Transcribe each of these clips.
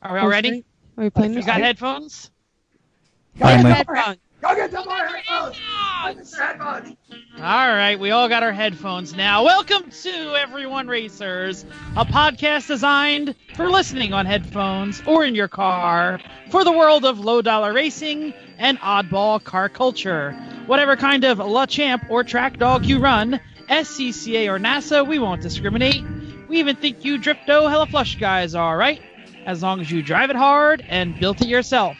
Are we all ready? Are we playing You this? got headphones? Finally. Headphones. Go get the more headphones! All right, we all got our headphones now. Welcome to Everyone Racers, a podcast designed for listening on headphones or in your car for the world of low-dollar racing and oddball car culture. Whatever kind of La Champ or track dog you run, SCCA or NASA, we won't discriminate. We even think you Drifto Hella Flush guys are, right? As long as you drive it hard and built it yourself.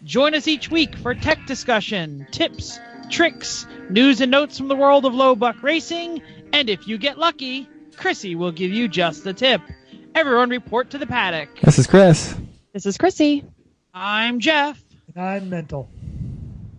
Join us each week for tech discussion, tips, tricks, news and notes from the world of low buck racing, and if you get lucky, Chrissy will give you just the tip. Everyone report to the paddock. This is Chris. This is Chrissy. I'm Jeff. And I'm mental.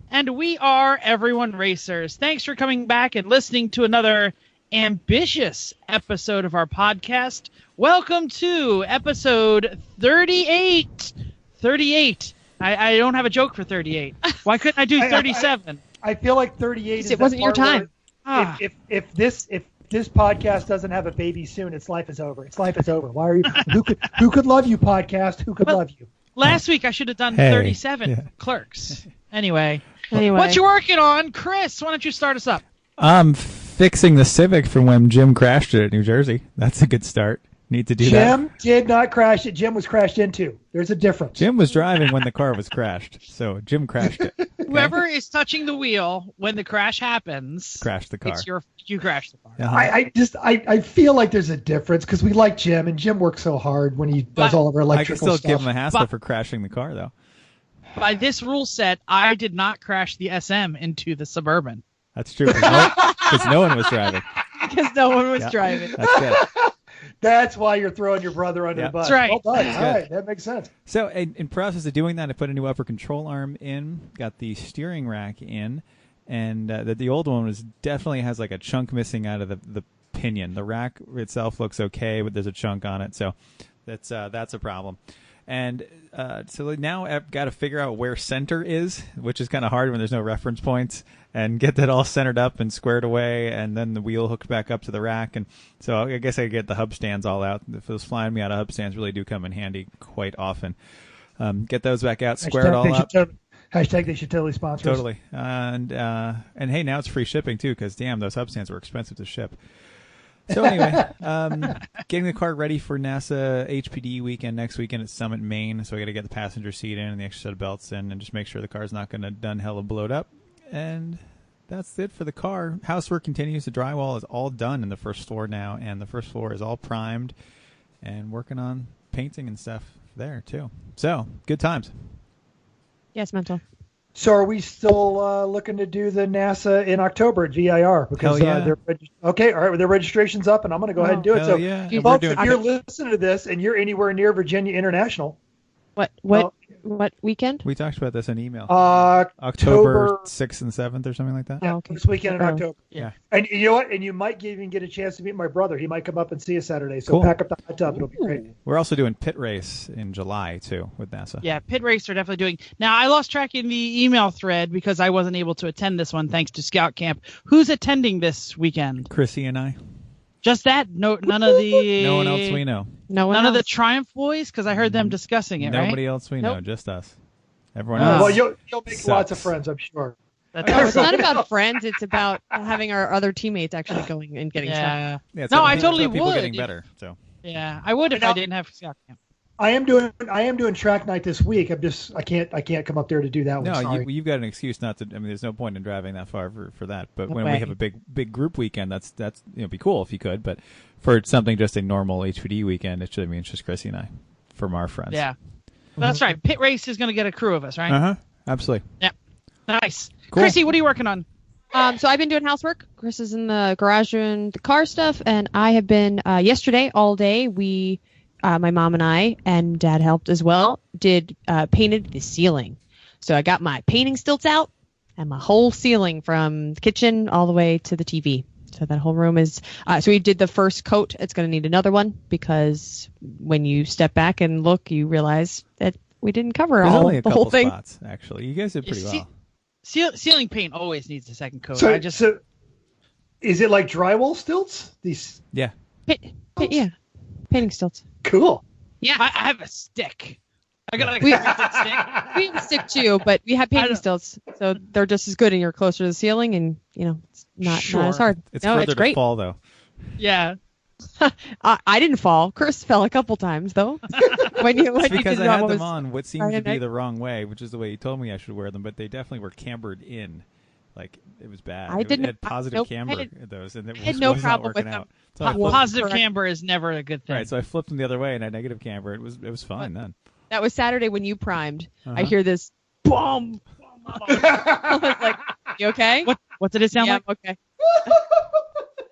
And we are Everyone Racers. Thanks for coming back and listening to another ambitious episode of our podcast. Welcome to episode 38. 38. I don't have a joke for 38. Why couldn't I do 37? I feel like 38 is It wasn't your time. If this podcast doesn't have a baby soon, its life is over. Its life is over. Why are you? Who could love you, podcast? Who could love you? Last week I should have done Hey, 37 yeah. Clerks. Anyway, Anyway. what you working on, Chris? Why don't you start us up? I'm fixing the Civic from when Jim crashed it at New Jersey. That's a good start. Need to do that. Jim did not crash it. Jim was crashed into. There's a difference. Jim was driving when the car was crashed, so Jim crashed it. Okay? Whoever is touching the wheel when the crash happens, Crashed the car. it's you crashed the car. Uh-huh. I feel like there's a difference because we like Jim, and Jim works so hard when he does all of our I can electrical still stuff. give him a hassle But- for crashing the car, though. By this rule set, I did not crash the SM into the Suburban. That's true, because no one was driving. Because no one was Yeah. driving. That's good. That's why you're throwing your brother under Yeah. the bus. That's right. Well done. That's All good. right, that makes sense. So in process of doing that, I put a new upper control arm in, got the steering rack in, and the old one definitely has like a chunk missing out of the pinion. The rack itself looks okay, but there's a chunk on it, so that's a problem. And so now I've got to figure out where center is, which is kind of hard when there's no reference points, and get that all centered up and squared away, and then the wheel hooked back up to the rack. And so I guess I could get the hub stands all out. If those flying me out of hub stands really do come in handy quite often. Get those back out, square it all up. Hashtag they should totally sponsor us. Totally. And hey, now it's free shipping too, because damn, those hub stands were expensive to ship. So anyway, getting the car ready for NASA HPD weekend next weekend at Summit, Maine. So I got to get the passenger seat in and the extra set of belts in, and just make sure the car's not going to done hella blowed up. And that's it for the car. Housework continues. The drywall is all done in the first floor now, and the first floor is all primed, and working on painting and stuff there too. So good times. Yes, mental. So are we still looking to do the NASA in October at VIR? Because Hell yeah. okay, all right, their registration's up, and I'm going to go ahead and do it. Hell So, yeah. And we're folks, doing- if you're listening to this and you're anywhere near Virginia International, What weekend? We talked about this in email. October October 6th and 7th or something like that. Oh, okay. this weekend in Oh. October. Yeah. And you know what? And you might even get a chance to meet my brother. He might come up and see us Saturday. So Cool. pack up the hot tub. It'll be great. We're also doing pit race in July too with NASA. Yeah, Pit Race are definitely doing. Now, I lost track in the email thread because I wasn't able to attend this one thanks to Scout Camp. Who's attending this weekend? Chrissy and I. Just that? No, none of the. No one else we know. No one None of the else? Triumph boys, because I heard them discussing it. Nobody right? else we know, Nope. just us. Everyone Oh. else. Well, you'll make lots of Sucks. friends, I'm sure. That's No, it's not about friends. It's about having our other teammates actually going and getting stuff. Yeah, Yeah, it's No, about I people- totally it's about people would. getting better. So yeah. I would if I didn't have Scout Camp. I am doing track night this week. I can't come up there to do that one. no, Sorry. you've got an excuse not to. I mean, there's no point in driving that far for that. But when way. we have a big group weekend, that's be cool if you could. But for something just a normal HPD weekend, it's just Chrissy and I from our friends. Yeah. That's right. Pit Race is going to get a crew of us, right? Uh huh. Absolutely. Yeah. Nice. Cool. Chrissy, what are you working on? So I've been doing housework. Chris is in the garage doing the car stuff, and I have been yesterday all day. We, my mom and I, and Dad helped as well, painted the ceiling. So I got my painting stilts out and my whole ceiling from the kitchen all the way to the TV. So that whole room is. So we did the first coat. It's going to need another one because when you step back and look, you realize that we didn't cover There's only a the couple whole thing. spots actually. You guys did pretty See- well. Ceiling paint always needs a second coat. So, I just so is it like drywall stilts? These Yeah. Yeah, painting stilts. cool. I have a stick. I got We- a stick. We have stick too, but we have painting stilts, so they're just as good, and you're closer to the ceiling, and it's not as hard. It's no, further it's to great. fall though. Yeah. I didn't fall. Chris fell a couple times though. when you It's because did I had what them was- on what seemed to be Friday the wrong way, which is the way he told me I should wear them, but they definitely were cambered in. Like, it was bad. I It didn't- had positive nope, camber I had- in those, and it I had was, no was not problem working with them. out. So I flipped, Positive Correct. camber is never a good thing. right, so I flipped them the other way and had negative camber. It was fine then. That was Saturday when you primed. I Uh-huh. hear this boom. I was like, "You okay?" What did it sound yeah, like? I'm okay.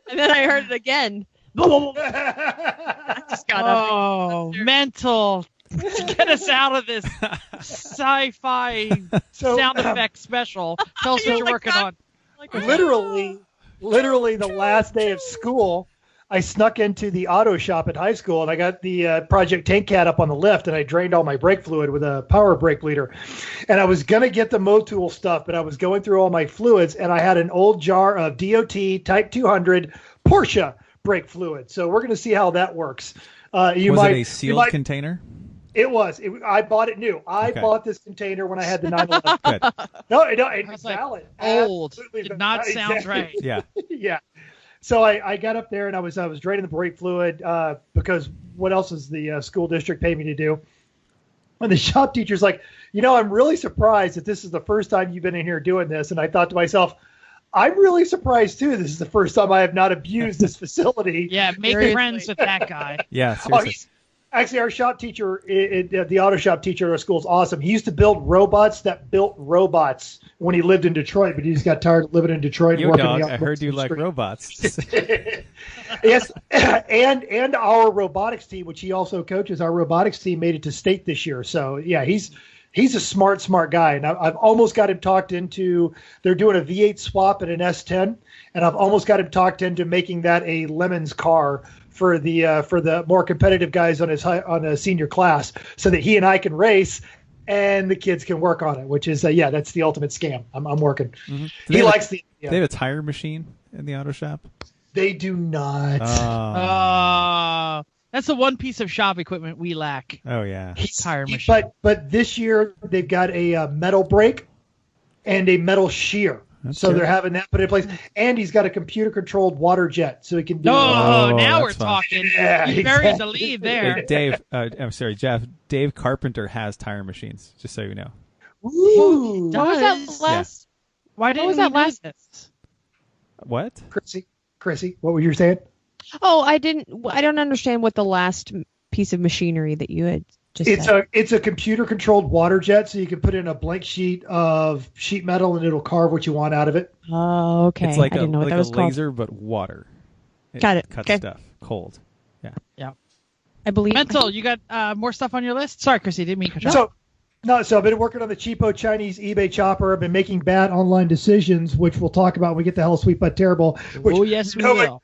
And then I heard it again. I just got up. Oh, mental. Get us out of this sci-fi So, sound effect special. Tell us what you're working on. literally the last day of school, I snuck into the auto shop at high school, and I got the Project Tank Cat up on the lift, and I drained all my brake fluid with a power brake bleeder. And I was going to get the Motul stuff, but I was going through all my fluids, and I had an old jar of DOT Type 200 Porsche brake fluid. So we're going to see how that works. Was it a sealed container? It was. I bought it new. I Okay. bought this container when I had the 911. Good. No, I it's was like, valid. old. Absolutely Did not valid. sound Exactly. right. Yeah. Yeah. So I got up there and I was draining the brake fluid because what else is the school district pay me to do? And the shop teacher's like, I'm really surprised that this is the first time you've been in here doing this. And I thought to myself, I'm really surprised too. This is the first time I have not abused this facility. Yeah, make Seriously. friends with that guy. Yeah, Oh, seriously. actually, our shop teacher, the auto shop teacher at our school is awesome. He used to build robots that built robots when he lived in Detroit, but he just got tired of living in Detroit. Yo, working dog, the I heard you like street. robots. Yes, and our robotics team, which he also coaches, our robotics team made it to state this year. So yeah, he's a smart guy, and I've almost got him talked into. They're doing a V8 swap and an S10, and I've almost got him talked into making that a Lemons car for the more competitive guys on a senior class, so that he and I can race. And the kids can work on it, which is that's the ultimate scam. I'm working. Mhm. He likes the. They have a tire machine in the auto shop. They do not. That's the one piece of shop equipment we lack. Oh yeah. Tire machine. But this year they've got a metal brake and a metal shear. That's So good. they're having that put in place. And he's got a computer-controlled water jet, so he can do. Oh, now that's we're fun. talking. Yeah, You buried exactly. the lead Hey, there. Dave, I'm sorry, Jeff. Dave Carpenter has tire machines, just so you know. Ooh. What was Does- that last? Why What didn't was we that know last? this? What? Chrissy, what were you saying? Oh, I don't understand what the last piece of machinery that you had just said. It's a computer-controlled water jet, so you can put in a blank sheet of sheet metal, and it'll carve what you want out of it. Oh, okay. It's like I didn't know what that was called. laser, but water. Got it. Cuts Okay. stuff cold. I believe. Mental, you got more stuff on your list? Sorry, Chrissy, didn't mean to cut you off. So I've been working on the cheapo Chinese eBay chopper. I've been making bad online decisions, which we'll talk about when we get to Hell Sweet But Terrible. Which Oh, yes, we nobody- will.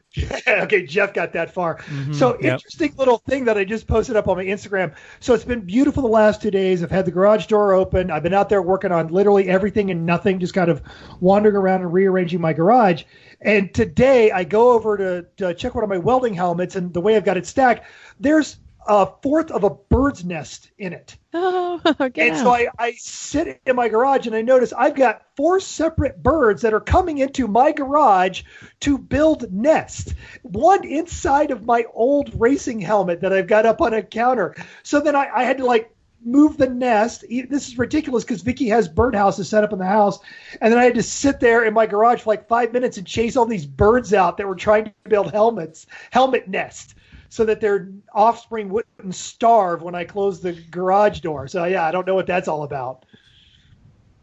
Okay, Jeff got that far. Mhm, So yep. interesting little thing that I just posted up on my Instagram. So it's been beautiful the last 2 days. I've had the garage door open. I've been out there working on literally everything and nothing, just kind of wandering around and rearranging my garage. And today I go over to check one of my welding helmets, and the way I've got it stacked, there's a fourth of a bird's nest in it. Oh, get And out. so I sit in my garage and I notice I've got 4 separate birds that are coming into my garage to build nests. One inside of my old racing helmet that I've got up on a counter. So then I had to move the nest. This is ridiculous because Vicky has birdhouses set up in the house. And then I had to sit there in my garage for 5 minutes and chase all these birds out that were trying to build helmet nest, so that their offspring wouldn't starve when I close the garage door. So yeah, I don't know what that's all about.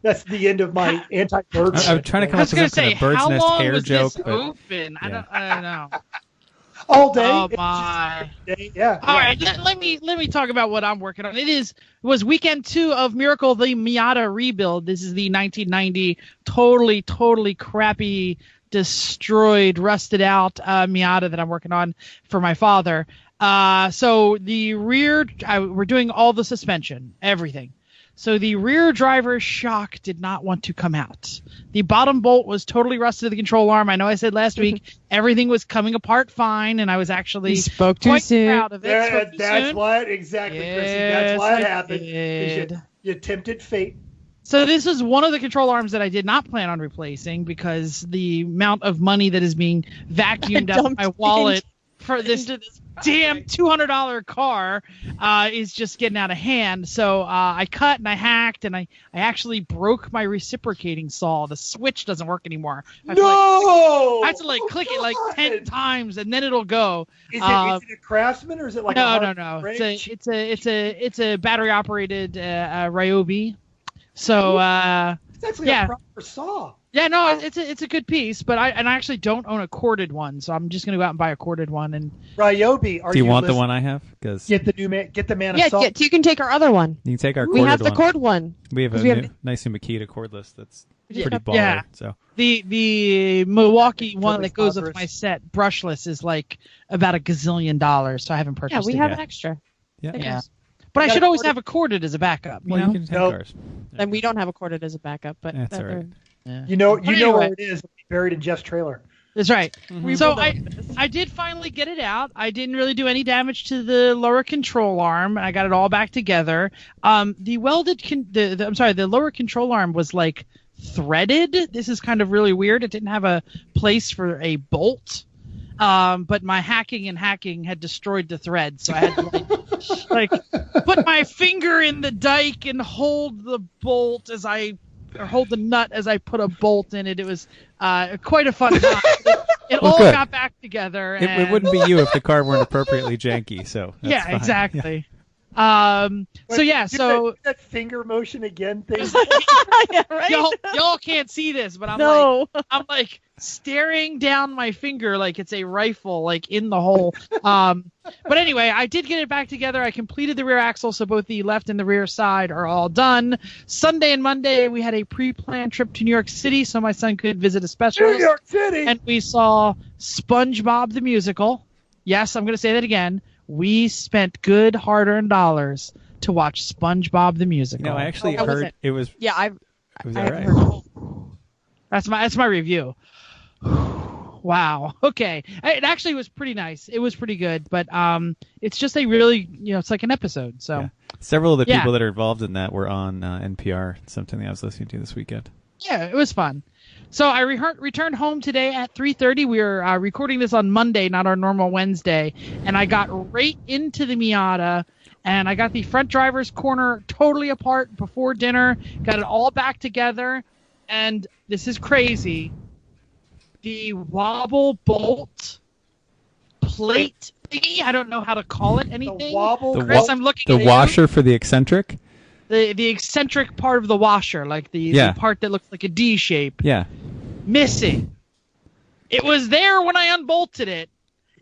That's the end of my anti-bird. I'm trying to come I up was with some going to say, kind of bird's how nest long hair was joke, this but open? yeah. I don't know. all day. Oh, It's my. just day. Yeah. All right, let me talk about what I'm working on. It was weekend 2 of Miracle the Miata rebuild. This is the 1990 totally crappy, destroyed, rusted out Miata that I'm working on for my father. So the rear, we're doing all the suspension, everything. So the rear driver's shock did not want to come out. The bottom bolt was totally rusted to the control arm. I know I said last week everything was coming apart fine, and I was actually spoke too quite soon. proud of it. That's what exactly, Chrissy. That's what happened. You tempted fate. So this is one of the control arms that I did not plan on replacing because the amount of money that is being vacuumed out of my wallet for this damn $200 car is just getting out of hand. So I cut and I hacked and I actually broke my reciprocating saw. The switch doesn't work anymore. I have to click it like 10 times and then it'll go. Is it a Craftsman or is it like no? It's a battery operated Ryobi. So it's actually a proper saw. Yeah, no, it's a good piece, but I actually don't own a corded one, so I'm just gonna go out and buy a corded one. And Ryobi, do you want the one I have? Because get the man of yeah, salt. you can take our other one. You can take our. We have the one. cord one. We have a nice Makita cordless that's pretty baller. Yeah. So the Milwaukee one that goes with my set, brushless, is like about $1 gazillion, so I haven't purchased it. Yeah, we have an extra. Yeah. But I should always have a corded as a backup. You know? You can take ours. And we don't have a corded as a backup, but that's all right. Yeah. You know where it is, buried in Jeff's trailer. That's right. Mm-hmm. So I did finally get it out. I didn't really do any damage to the lower control arm. I got it all back together. The lower control arm was like threaded. This is kind of really weird. It didn't have a place for a bolt. But my hacking had destroyed the thread, so I had to like put my finger in the dike and hold the bolt hold the nut as I put a bolt in it. It was quite a fun time. It all got back together. And it wouldn't be you if the car weren't appropriately janky. So that's fine. Exactly. Yeah. So that finger motion again thing. Yeah, right? y'all can't see this, but I'm like staring down my finger like it's a rifle, like in the hole. But anyway, I did get it back together. I completed the rear axle, so both the left and the rear side are all done. Sunday and Monday, we had a pre-planned trip to New York City, so my son could visit a specialist. New York City! And we saw SpongeBob the Musical. Yes, I'm going to say that again. We spent good hard-earned dollars to watch SpongeBob the Musical. No, I actually heard it was. Yeah, it was all right. That's my review. Wow. Okay. It actually was pretty nice. It was pretty good, but it's just a really, it's like an episode. So several of the people that are involved in that were on NPR. Something that I was listening to this weekend. Yeah, it was fun. So I returned home today at 3:30. We were recording this on Monday, not our normal Wednesday, and I got right into the Miata, and I got the front driver's corner totally apart before dinner, got it all back together, and this is crazy. The wobble bolt plate thingy, I don't know how to call it anything. Chris, I'm looking at the washer for the eccentric? The eccentric part of the washer, like the part that looks like a D shape. Yeah. Missing. It was there when I unbolted it.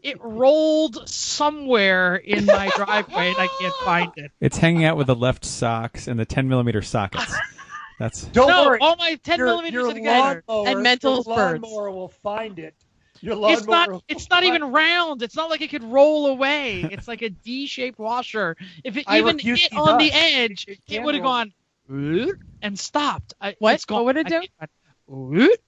It rolled somewhere in my driveway and I can't find it. It's hanging out with the left socks and the 10mm sockets. Don't worry. All my 10 millimeters are together. And mental birds. Lawnmower will find it. It's not even round. It's not like it could roll away. It's like a D-shaped washer. If it even hit on the edge, it would have gone and stopped. What would it do?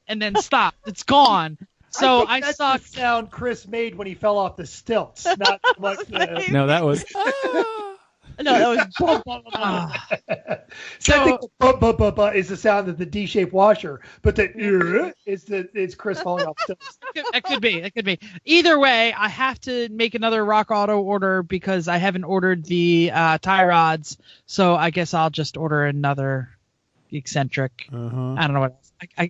And then stopped. It's gone. So I think that's the sound Chris made when he fell off the stilts. Not so much No, that was. No, that was. So I think the is the sound of the D-shaped washer, but the it's Chris falling off stilts. It could be. Either way, I have to make another Rock Auto order because I haven't ordered the tie rods. So I guess I'll just order another eccentric. I don't know what else. I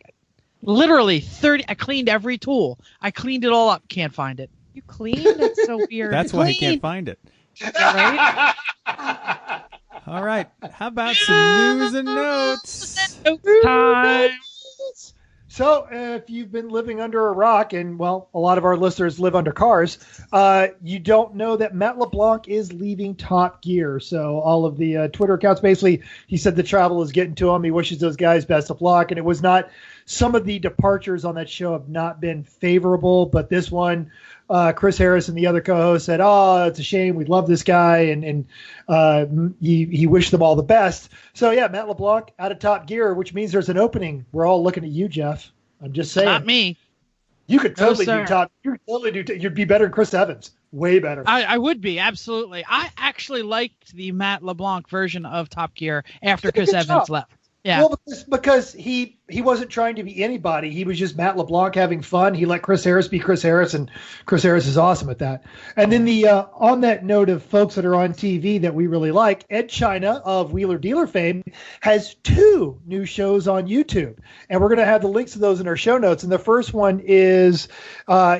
literally 30. I cleaned every tool. I cleaned it all up. Can't find it. You cleaned? That's so weird. That's why I can't find it. Right? All right. How about some news and notes? Time. So, if you've been living under a rock, and well, a lot of our listeners live under cars, you don't know that Matt LeBlanc is leaving Top Gear. So, all of the Twitter accounts, basically, he said the travel is getting to him. He wishes those guys best of luck, and it was not. Some of the departures on that show have not been favorable, but this one Chris Harris and the other co-host said, "Oh, it's a shame. We love this guy," and he wished them all the best. So yeah, Matt LeBlanc out of Top Gear, which means there's an opening. We're all looking at you, Jeff. I'm just saying. Not me. You could totally No, do Top. You could totally do. You'd be better than Chris Evans. Way better. I would be, absolutely. I actually liked the Matt LeBlanc version of Top Gear after Chris Evans left. Yeah. Well, because he wasn't trying to be anybody. He was just Matt LeBlanc having fun. He let Chris Harris be Chris Harris, and Chris Harris is awesome at that. And then on that note of folks that are on TV that we really like, Edd China of Wheeler Dealer fame has 2 new shows on YouTube, and we're going to have the links to those in our show notes. And the first one is they're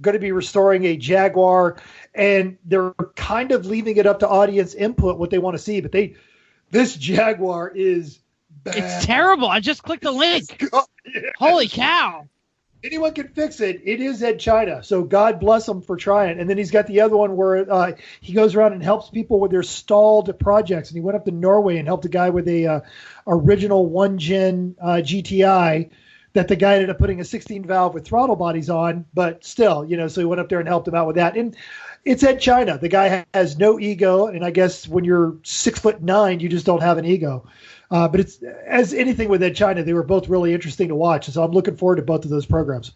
going to be restoring a Jaguar, and they're kind of leaving it up to audience input what they want to see, but this Jaguar is bad. It's terrible. I just clicked the link. God, yeah. Holy cow. Anyone can fix it. It is Edd China. So God bless him for trying. And then he's got the other one where he goes around and helps people with their stalled projects. And he went up to Norway and helped a guy with a original 1-gen GTI that the guy ended up putting a 16-valve with throttle bodies on. But still, so he went up there and helped him out with that. And it's Edd China. The guy has no ego, and I guess when you're 6'9", you just don't have an ego. But it's as anything with Edd China, they were both really interesting to watch. So I'm looking forward to both of those programs.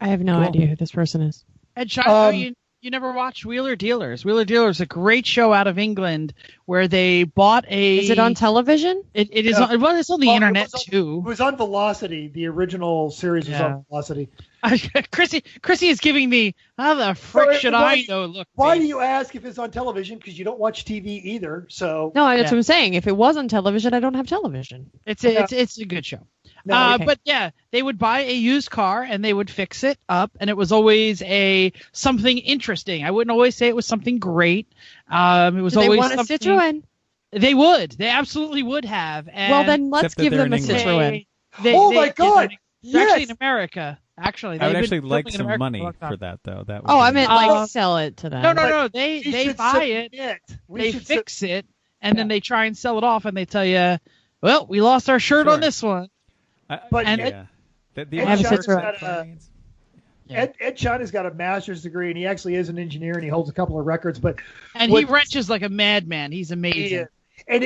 I have no idea who this person is. Edd China, you never watched Wheeler Dealers. Wheeler Dealers is a great show out of England where they bought a... Is it on television? It is. It's on the internet, too. It was on Velocity. The original series was on Velocity. Chrissy is giving me, how the frick should I know? Look, why do you ask if it's on television? Because you don't watch TV either. So no, that's what I'm saying. If it was on television, I don't have television. It's a good show. No, okay. But yeah, they would buy a used car and they would fix it up, and it was always something interesting. I wouldn't always say it was something great. It was always something. They want a Citroen. They would. They absolutely would have. And well, then let's give them a Citroen. Oh my God! They're actually in America. Actually, I would actually like some money for that, though. I meant sell it to them. No. They buy it, they fix it, and then they try and sell it off, and they tell you, well, we lost our shirt on this one. Edd China's got a master's degree, and he actually is an engineer, and he holds a couple of records. He wrenches like a madman. He's amazing. And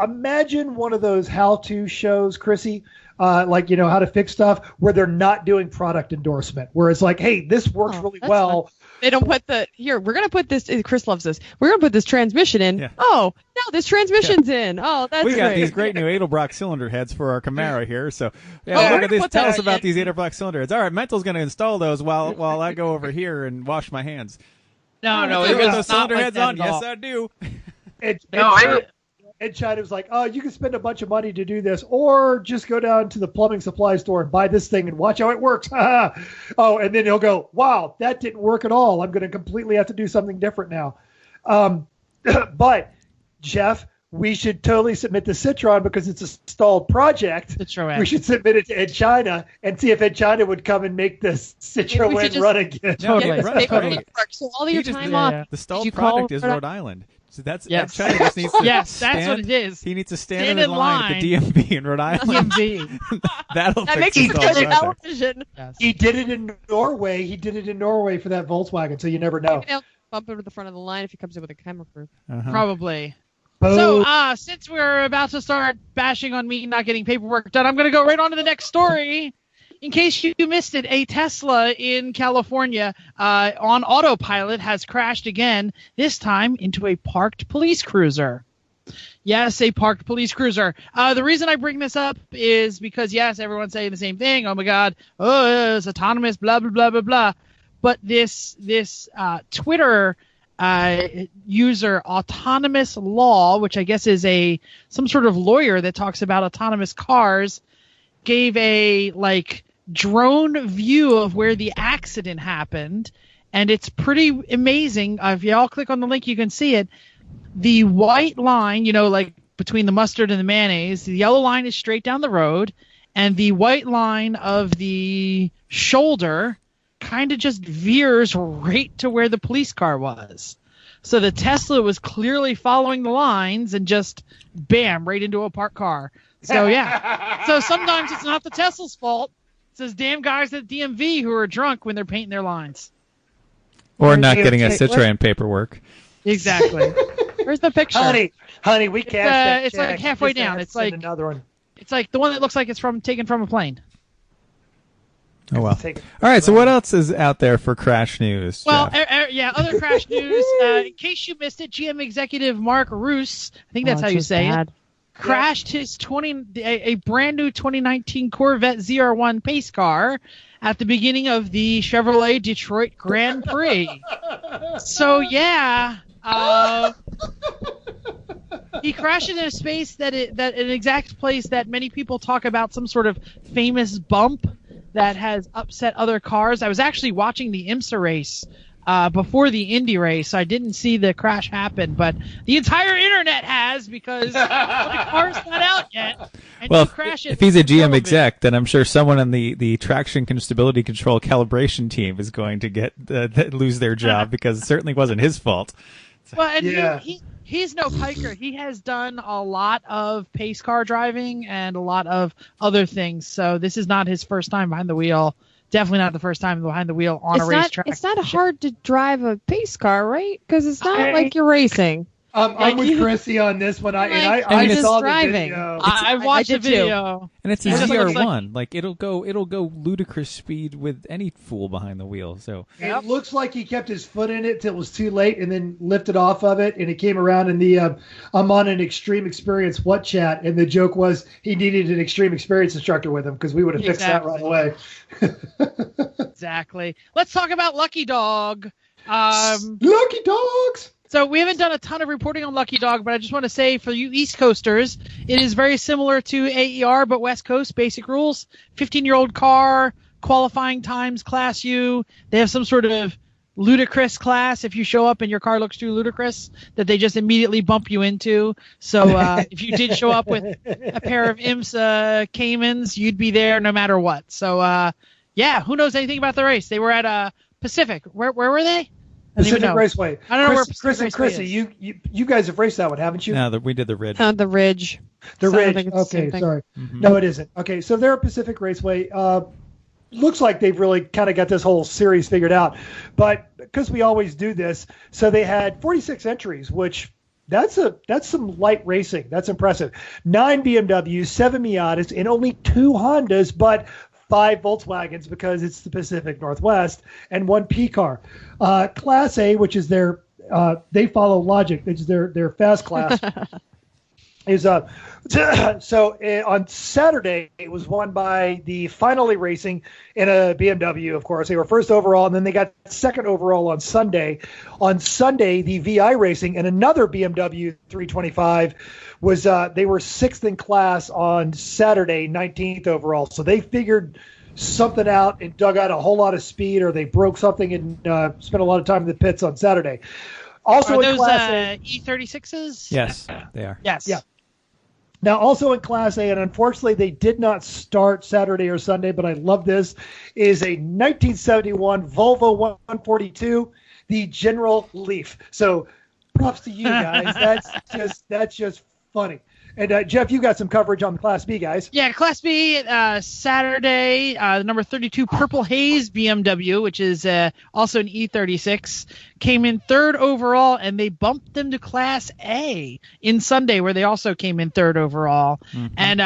imagine one of those how-to shows, Chrissy, like how to fix stuff, where they're not doing product endorsement, where it's like, hey, this works really well. Fun. They don't put we're gonna put this. Chris loves this. We're gonna put this transmission in. Yeah. Oh no, this transmission's in. Oh, that's we got great. These great new Edelbrock cylinder heads for our Camaro here. So look at this. Tell us about these Edelbrock cylinder heads. All right, Mental's gonna install those while I go over here and wash my hands. No, you got those cylinder heads on. Yes, I do. Edd China was like, oh, you can spend a bunch of money to do this, or just go down to the plumbing supply store and buy this thing and watch how it works. Oh, and then he'll go, wow, that didn't work at all. I'm going to completely have to do something different now. But, Jeff, we should totally submit the Citroen because it's a stalled project. Citroen. We should submit it to Edd China and see if Edd China would come and make this Citroen run again. Totally. So all your time off. The stalled project is Rhode Island. So that's Edd China just needs to that's what it is. He needs to stand in line at the DMV in Rhode Island. That makes it good television. Yes. He did it in Norway. He did it in Norway for that Volkswagen, so you never know. Maybe bump over to the front of the line if he comes in with a camera crew. Probably. So, since we're about to start bashing on me not getting paperwork done, I'm going to go right on to the next story. In case you missed it, a Tesla in California on autopilot has crashed again, this time into a parked police cruiser. Yes, a parked police cruiser. The reason I bring this up is because, yes, everyone's saying the same thing. Oh, my God. Oh, it's autonomous, blah, blah, blah, blah, blah. But this Twitter user, Autonomous Law, which I guess is some sort of lawyer that talks about autonomous cars, gave a drone view of where the accident happened, and it's pretty amazing. If y'all click on the link, you can see it. The white line, between the mustard and the mayonnaise, the yellow line is straight down the road, and the white line of the shoulder kind of just veers right to where the police car was. So the Tesla was clearly following the lines and just bam, right into a parked car. So yeah. So sometimes it's not the Tesla's fault. says damn guys at DMV who are drunk when they're painting their lines. Or not getting a Citroen paperwork. Exactly. Where's the picture? Honey, we cashed that It's check. like halfway Just down. It's like another one. It's like the one that looks like it's taken from a plane. Oh, well. All right, so what else is out there for crash news, Well, Jeff? other crash news. In case you missed it, GM executive Mark Roos, I think that's how you say it, crashed his a brand new 2019 Corvette ZR1 pace car at the beginning of the Chevrolet Detroit Grand Prix. So, yeah, he crashed in a space that an exact place that many people talk about, some sort of famous bump that has upset other cars. I was actually watching the IMSA race before the Indy race. I didn't see the crash happen, but the entire internet has because the car's not out yet. And Well, crash if he's a GM exec, then I'm sure someone on the traction stability control calibration team is going to lose their job because it certainly wasn't his fault. Well, and he's no piker. He has done a lot of pace car driving and a lot of other things. So this is not his first time behind the wheel. Definitely not the first time behind the wheel on a racetrack. It's not hard to drive a pace car, right? Because it's not like you're racing. I'm with Chrissy on this one. I saw the video. I watched the video. And it's a ZR1. Like it'll go ludicrous speed with any fool behind the wheel. So it looks like he kept his foot in it till it was too late, and then lifted off of it, and it came around in the I'm on an extreme experience what chat, and the joke was he needed an extreme experience instructor with him because we would have fixed that right away. Exactly. Let's talk about Lucky Dog. Lucky Dogs. So we haven't done a ton of reporting on Lucky Dog, but I just want to say for you East Coasters, it is very similar to AER, but West Coast basic rules. 15-year-old car, qualifying times, Class U. They have some sort of ludicrous class if you show up and your car looks too ludicrous that they just immediately bump you into. So if you did show up with a pair of IMSA Caymans, you'd be there no matter what. So, who knows anything about the race? They were at Pacific. Where were they? Pacific Raceway. I don't know where Chris and Chrissy, you guys have raced that one, haven't you? No, we did the Ridge. The Ridge. The Ridge. Okay, sorry. Mm-hmm. No, it isn't. Okay, so they're at Pacific Raceway. Looks like they've really kind of got this whole series figured out. But because we always do this, so they had 46 entries, which that's some light racing. That's impressive. 9 BMWs, 7 Miatas, and only 2 Hondas, but 5 Volkswagens because it's the Pacific Northwest, and 1 P car. Class A, which is their they follow Logic, which is their fast class. is so on Saturday it was won by the Finally Racing in a BMW. Of course, they were first overall, and then they got second overall on Sunday. On Sunday, the VI Racing and another BMW 325 was they were 6th in class on Saturday, 19th overall. So they figured something out and dug out a whole lot of speed, or they broke something and spent a lot of time in the pits on Saturday. Also, are those in Class A, E36s? Yes, they are. Yes. Yeah. Now, also in Class A, and unfortunately they did not start Saturday or Sunday, but I love this, is a 1971 Volvo 142, the General Leaf. So props to you guys. That's just funny. And Jeff, you got some coverage on the Class B guys. Yeah, Class B, Saturday, the number 32 Purple Haze BMW, which is also an E36, came in 3rd overall, and they bumped them to Class A in Sunday, where they also came in 3rd overall. Mm-hmm. And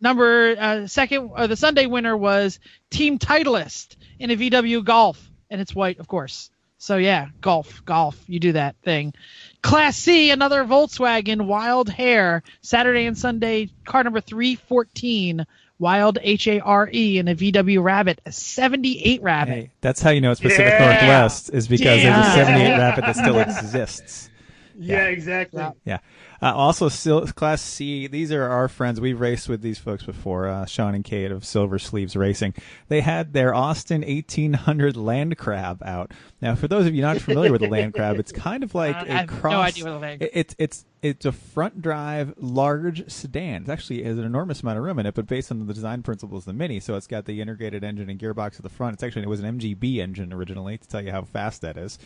the Sunday winner was Team Titleist in a VW Golf, and it's white, of course. So yeah, golf, you do that thing. Class C, another Volkswagen Wild Hare, Saturday and Sunday, car number 314, Wild Hare in a VW Rabbit, a 78 Rabbit. Hey, that's how you know it's Pacific Northwest, is because there's a 78 Rabbit that still exists. Yeah, exactly. Yeah. Also, still Class C, these are our friends. We've raced with these folks before, Sean and Kate of Silver Sleeves Racing. They had their Austin 1800 Land Crab out. Now, for those of you not familiar with the Land Crab, it's kind of like I have no idea what the Land Crab is. It's a front drive large sedan. It actually has an enormous amount of room in it, but based on the design principles of the Mini, so it's got the integrated engine and gearbox at the front. It was an MGB engine originally, to tell you how fast that is.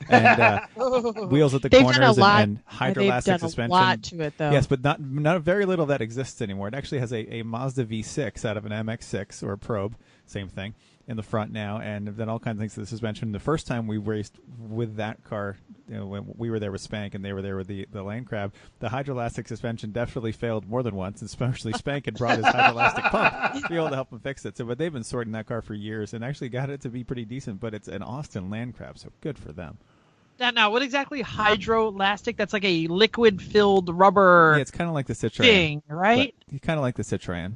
And wheels at the corners and hydroelastic suspension. They've done a lot to it, though. Yes, but not very little of that exists anymore. It actually has a Mazda V6 out of an MX-6 or a Probe. same thing in the front now, and then all kinds of things to the suspension. The first time we raced with that car, when we were there with Spank and they were there with the Land Crab, the hydroelastic suspension definitely failed more than once, especially Spank had brought his hydroelastic pump to be able to help him fix it. So, but they've been sorting that car for years and actually got it to be pretty decent, but it's an Austin Land Crab, so good for them. Now, what exactly hydroelastic? That's like a liquid-filled rubber. Yeah, it's kind of like the Citroen thing, right? Kind of like the Citroen.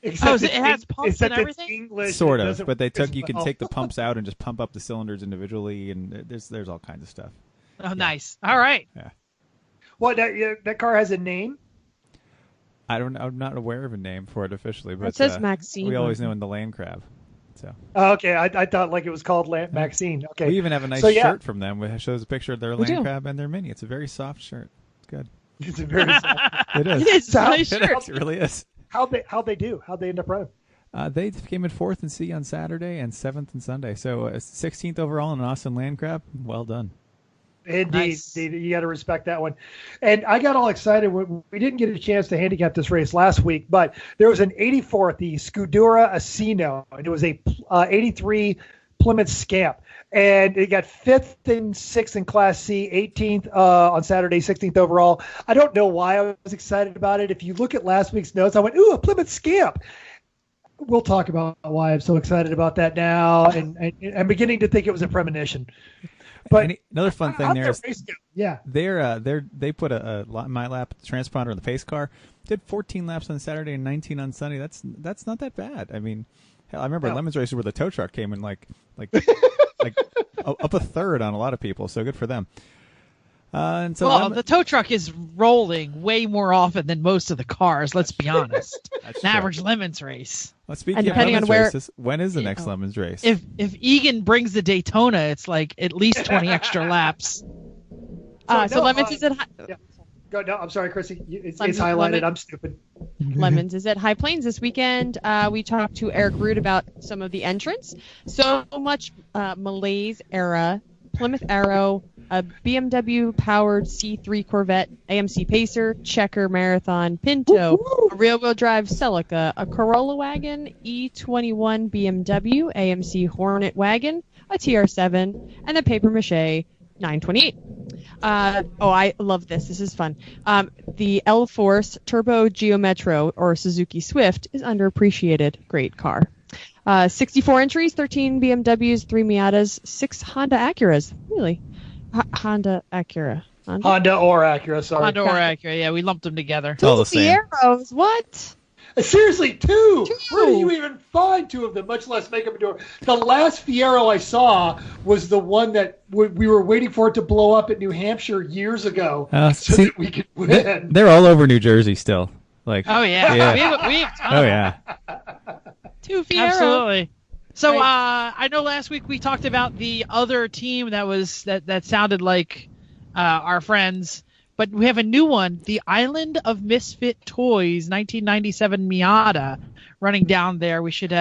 Except it has pumps and everything? English, sort of, but you can take the pumps out and just pump up the cylinders individually, and there's all kinds of stuff. Oh, yeah. Nice. All right. Yeah. Well, that car has a name? I'm not aware of a name for it officially, but it says Maxine. we always know in the Land Crab. So. Oh, okay, I thought like it was called Maxine. Okay. We even have a nice shirt from them. It shows a picture of their Land Crab and their Mini. It's a very soft shirt. It's good. It's a very soft. It is. It's a nice shirt. It really is. How'd they do? How'd they end up running? They came in 4th in C on Saturday and 7th in Sunday. So 16th overall in an Austin Land Crab. Well done. Indeed. Nice. You got to respect that one. And I got all excited when we didn't get a chance to handicap this race last week, but there was an 84 at the Scudura Asino, and it was a 83 Plymouth Scamp. And it got 5th and 6th in Class C, 18th on Saturday, 16th overall. I don't know why I was excited about it. If you look at last week's notes, I went, ooh, a Plymouth Scamp. We'll talk about why I'm so excited about that now, and I'm beginning to think it was a premonition. But another fun thing there is, yeah, they put a my lap transponder in the pace car. Did 14 laps on Saturday and 19 on Sunday. That's not that bad. I mean, hell, I remember Lemons races where the tow truck came in like up a third on a lot of people. So good for them. And so the tow truck is rolling way more often than most of the cars. Let's be honest. An average Lemons race. Well, speaking And of depending Lemons on where- races, when is the next Lemons race? If Egan brings the Daytona, it's like at least 20 extra laps. Lemons is at yeah. No, I'm sorry, Chrissy. It's Lemons- highlighted. I'm stupid. Lemons is at High Plains this weekend. We talked to Eric Root about some of the entrants. So much Malaise era, Plymouth Arrow, a BMW powered C3 Corvette, AMC Pacer, Checker Marathon, Pinto, a rear-wheel drive Celica, a Corolla wagon, E21 BMW, AMC Hornet wagon, a TR7, and a paper mache 928. I love this. This is fun. The L-Force Turbo Geo Metro or Suzuki Swift is underappreciated. Great car. 64 entries, 13 BMWs, 3 Miatas, 6 Honda Acuras. Really? Honda Acura. Honda or Acura, sorry. Honda or Acura, yeah, we lumped them together. all the same. Fieros, what? Seriously, two. Where do you even find two of them, much less make them into the last Fiero I saw was the one that we were waiting for it to blow up at New Hampshire years ago so that we could win. They're all over New Jersey still. Like, Oh, yeah. Yeah. We have tons oh of yeah. Two Fiero. Absolutely. So Right. I know last week we talked about the other team that sounded like our friends, but we have a new one, the Island of Misfit Toys 1997 Miata running down there. We should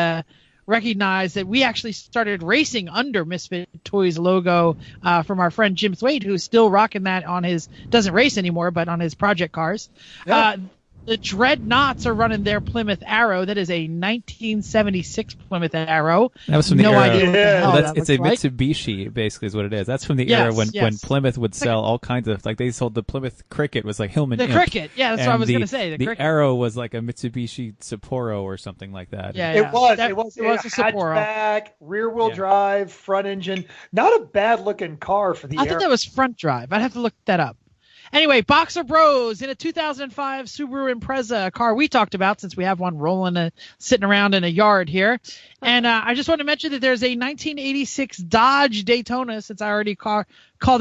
recognize that we actually started racing under Misfit Toys logo from our friend Jim Thwaite, who's still rocking that on his, doesn't race anymore, but on his project cars. Yeah. The Dreadnoughts are running their Plymouth Arrow. That is a 1976 Plymouth Arrow. That was from the no era. idea what the Yeah. hell Well, that it's a looks like. Mitsubishi, basically, is what it is. That's from the Yes, era when yes. Plymouth would sell all kinds of, like, they sold the Plymouth Cricket was like Hillman The Imp, Cricket. Yeah, that's what I and was going to say. The Cricket. Arrow was like a Mitsubishi Sapporo or something like that. Yeah, It was That- a Sapporo. hatchback, rear-wheel Yeah. drive, front engine. Not a bad-looking car for the I thought that was front drive. I'd have to look that up. Anyway, Boxer Bros in a 2005 Subaru Impreza, a car we talked about since we have one rolling, sitting around in a yard here. And I just want to mention that there's a 1986 Dodge Daytona. Since I already called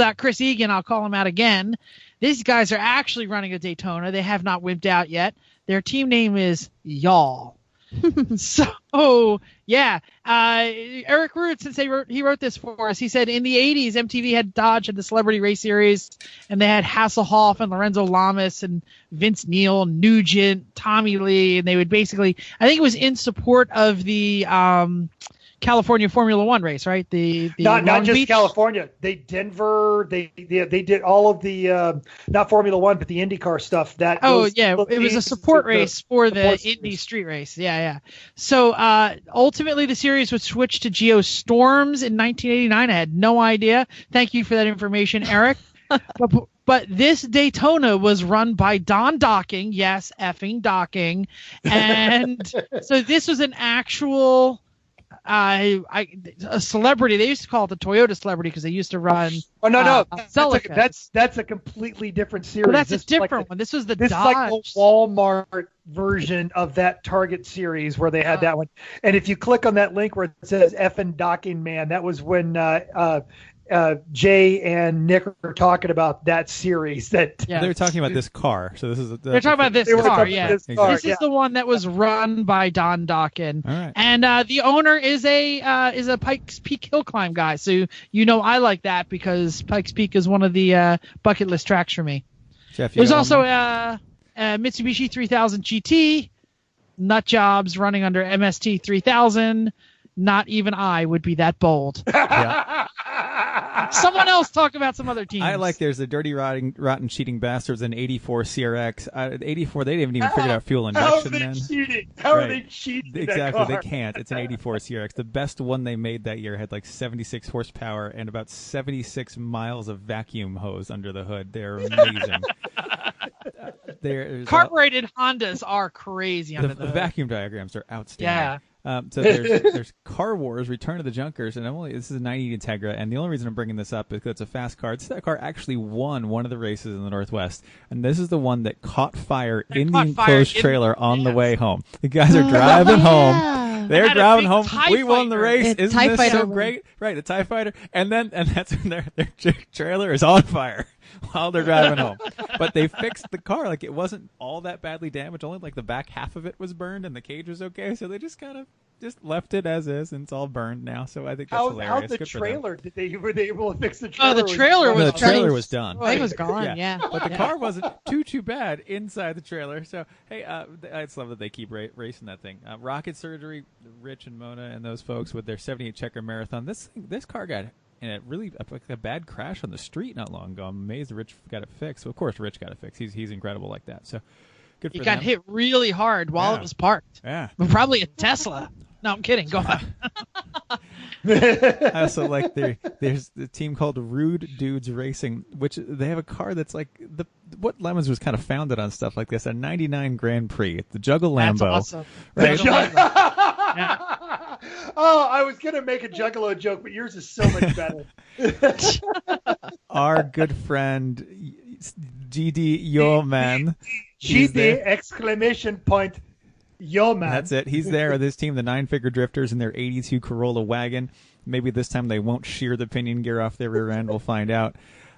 out Chris Egan, I'll call him out again. These guys are actually running a Daytona. They have not wimped out yet. Their team name is Y'all. So, yeah. Eric Root, since he wrote this for us, he said in the 80s, MTV had Dodge had the Celebrity Race Series, and they had Hasselhoff and Lorenzo Lamas and Vince Neil, Nugent, Tommy Lee, and they would basically, I think it was in support of the California Formula One race, right? The not Long just Beach? California. Denver. They did all of the not Formula One, but the IndyCar stuff. It was a support race for the Indy Street Race. Yeah. So ultimately, the series was switched to Geostorms in 1989. I had no idea. Thank you for that information, Eric. But this Daytona was run by Don Docking. Yes, effing Docking. And so this was an actual a celebrity. They used to call it the Toyota celebrity because they used to run. Oh no, that's a completely different series. Well, that's a different one. This was the Dodge. Is like the Walmart version of that Target series where they had that one. And if you click on that link where it says effing Docking Man, that was when Jay and Nick are talking about that series. They were talking about this car. So this is they're talking about this car. Yeah, this is the one that was run by Don Dockin. All right. And the owner is a Pikes Peak hill climb guy. So I like that because Pikes Peak is one of the bucket list tracks for me. Jeff, there's also a Mitsubishi 3000 GT, nut jobs running under MST 3000. Not even I would be that bold. Yeah. Someone else talk about some other teams. I like there's the dirty, rotten, cheating bastards in 84 CRX. 84, they didn't even figure out fuel injection then. How are they cheating? Exactly, they can't. It's an 84 CRX. The best one they made that year had like 76 horsepower and about 76 miles of vacuum hose under the hood. They're amazing. Carbureted Hondas are crazy under the hood. Vacuum diagrams are outstanding. Yeah. So there's Car Wars, Return of the Junkers, and this is a 90 Integra, and the only reason I'm bringing this up is because it's a fast car. That car actually won one of the races in the Northwest, and this is the one that caught fire in the enclosed trailer on the way home. The guys are driving home. They're driving home. We won the race. Isn't this so great? Right, the TIE Fighter, and that's when their trailer is on fire while they're driving home. But they fixed the car. Like, it wasn't all that badly damaged. Only like the back half of it was burned and the cage was okay. So they just kind of left it as is, and it's all burned now. So I think that's hilarious. How's the Good trailer? Were they able to fix the trailer? Oh, the trailer was done. I think it was gone. Yeah. But the car wasn't too bad inside the trailer. So hey, I just love that they keep racing that thing. Rocket Surgery, Rich and Mona and those folks with their 78 checker marathon. This car got in a bad crash on the street not long ago. I'm amazed Rich got it fixed. So of course Rich got it fixed. He's incredible like that. So good for them. He got hit really hard while it was parked. Yeah. But probably a Tesla. No, I'm kidding. Go on. I also like there's the team called Rude Dudes Racing, which they have a car that's like what Lemons was kind of founded on stuff like this, a 99 Grand Prix. It's the Juggle Lambo. That's awesome. Right? Yeah. Oh, I was going to make a Juggalo joke, but yours is so much better. Our good friend, GD Yeoman. GD exclamation point. Yo, man. That's it. He's there with his team, the Nine-Figure Drifters, in their 82 Corolla wagon. Maybe this time they won't shear the pinion gear off their rear end. We'll find out.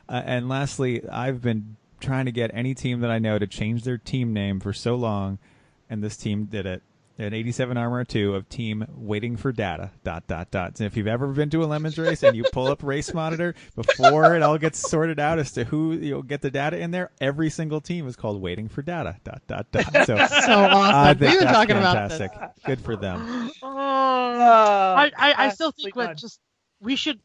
And lastly, I've been trying to get any team that I know to change their team name for so long, and this team did it. An 87 Armor 2 of Team Waiting for Data, ... And if you've ever been to a Lemons race and you pull up Race Monitor, before it all gets sorted out as to who you'll get the data in there, every single team is called Waiting for Data, ... So awesome. I think We were that's talking fantastic. about this. Good for them. I still think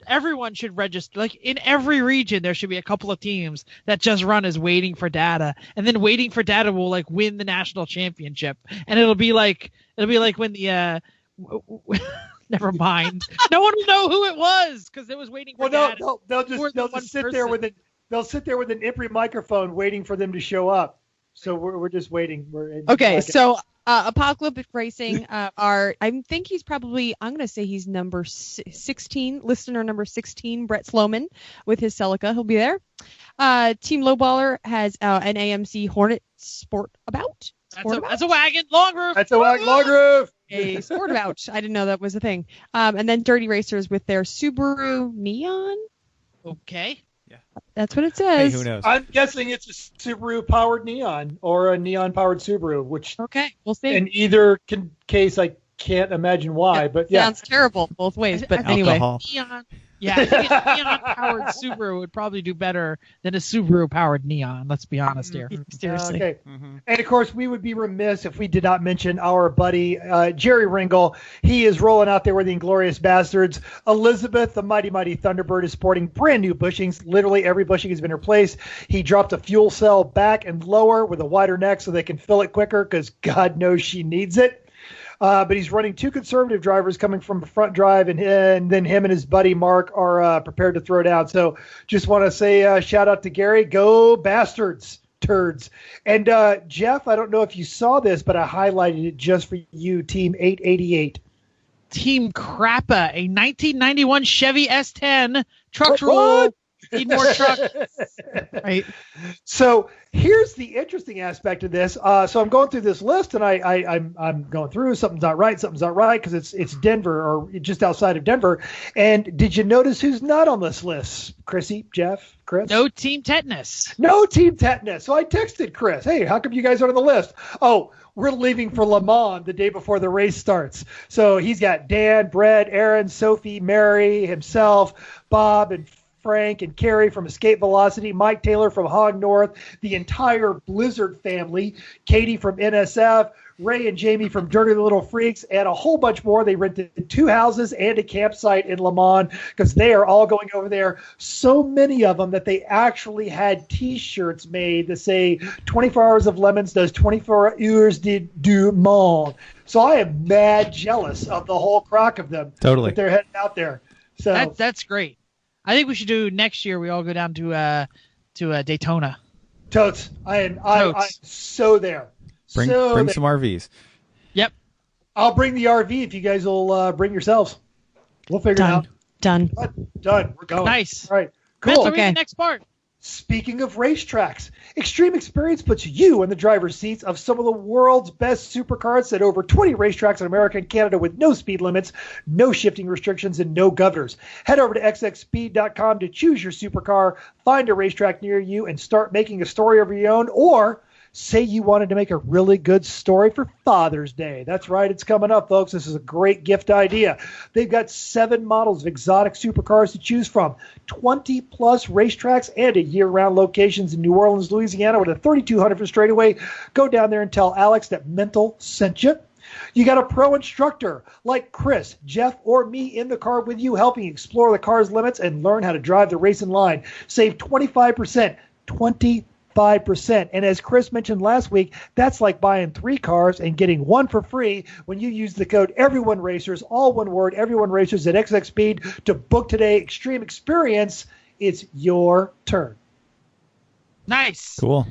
everyone should register. Like, in every region, there should be a couple of teams that just run as Waiting for Data, and then Waiting for Data will like win the national championship, and it'll be like when the never mind. No one will know who it was because it was Waiting for Data. They'll just sit there with an IPRI microphone waiting for them to show up. So we're just waiting. So Apocalyptic Racing I think he's probably, I'm going to say he's number 16, listener number 16, Brett Sloman with his Celica. He'll be there. Team Lowballer has an AMC Hornet Sportabout. That's a wagon, long roof. That's a wagon, long roof. A Sportabout. I didn't know that was a thing. And then Dirty Racers with their Subaru Neon. Okay. Yeah. That's what it says. Hey, who knows? I'm guessing it's a Subaru-powered Neon or a Neon-powered Subaru, which okay, we'll see. In either case, I can't imagine why, but yeah. Sounds terrible both ways, but anyway. Alcohol. Neon. Yeah, I think a neon-powered Subaru would probably do better than a Subaru-powered neon. Let's be honest here. Seriously. Okay. And of course, we would be remiss if we did not mention our buddy Jerry Ringel. He is rolling out there with the Inglorious Bastards. Elizabeth, the mighty Thunderbird, is sporting brand new bushings. Literally every bushing has been replaced. He dropped a fuel cell back and lower with a wider neck so they can fill it quicker because God knows she needs it. But he's running 2 conservative drivers coming from the front drive, and then him and his buddy Mark are prepared to throw down. So just want to say shout out to Gary. Go Bastards, turds. And Jeff, I don't know if you saw this, but I highlighted it just for you, Team 888. Team Crappa, a 1991 Chevy S10. Trucks rule. Need more trucks. Right. So here's the interesting aspect of this. So I'm going through this list, and I'm going through. Something's not right because it's Denver or just outside of Denver. And did you notice who's not on this list? Chrissy, Jeff, Chris? No Team Tetanus. No Team Tetanus. So I texted Chris, hey, how come you guys aren't on the list? Oh, we're leaving for Le Mans the day before the race starts. So he's got Dan, Brett, Aaron, Sophie, Mary, himself, Bob, and Frank and Carrie from Escape Velocity, Mike Taylor from Hog North, the entire Blizzard family, Katie from NSF, Ray and Jamie from Dirty Little Freaks, and a whole bunch more. They rented 2 houses and a campsite in Le Mans because they are all going over there. So many of them that they actually had T-shirts made that say 24 Hours of Lemons does 24 Heures du Monde. So I am mad jealous of the whole crock of them. Totally. That they're heading out there. So That's great. I think we should do next year. We all go down to Daytona. Totes. I'm so there. Bring some RVs. Yep. I'll bring the RV if you guys will bring yourselves. We'll figure it out. Done. Done. We're going. Nice. All right. Cool. Cool. Okay. The next part. Speaking of racetracks, Extreme Experience puts you in the driver's seats of some of the world's best supercars at over 20 racetracks in America and Canada with no speed limits, no shifting restrictions, and no governors. Head over to xxspeed.com to choose your supercar, find a racetrack near you, and start making a story of your own, or say you wanted to make a really good story for Father's Day. That's right. It's coming up, folks. This is a great gift idea. They've got 7 models of exotic supercars to choose from, 20-plus racetracks, and a year-round locations in New Orleans, Louisiana with a 3,200-foot straightaway. Go down there and tell Alex that Mental sent you. You got a pro instructor like Chris, Jeff, or me in the car with you, helping explore the car's limits and learn how to drive the racing line. Save 25%. 25%. And as Chris mentioned last week, that's like buying 3 cars and getting 1 for free when you use the code EveryoneRacers, all one word, EveryoneRacers at XX Speed to book today. Extreme Experience. It's your turn. Nice. Cool.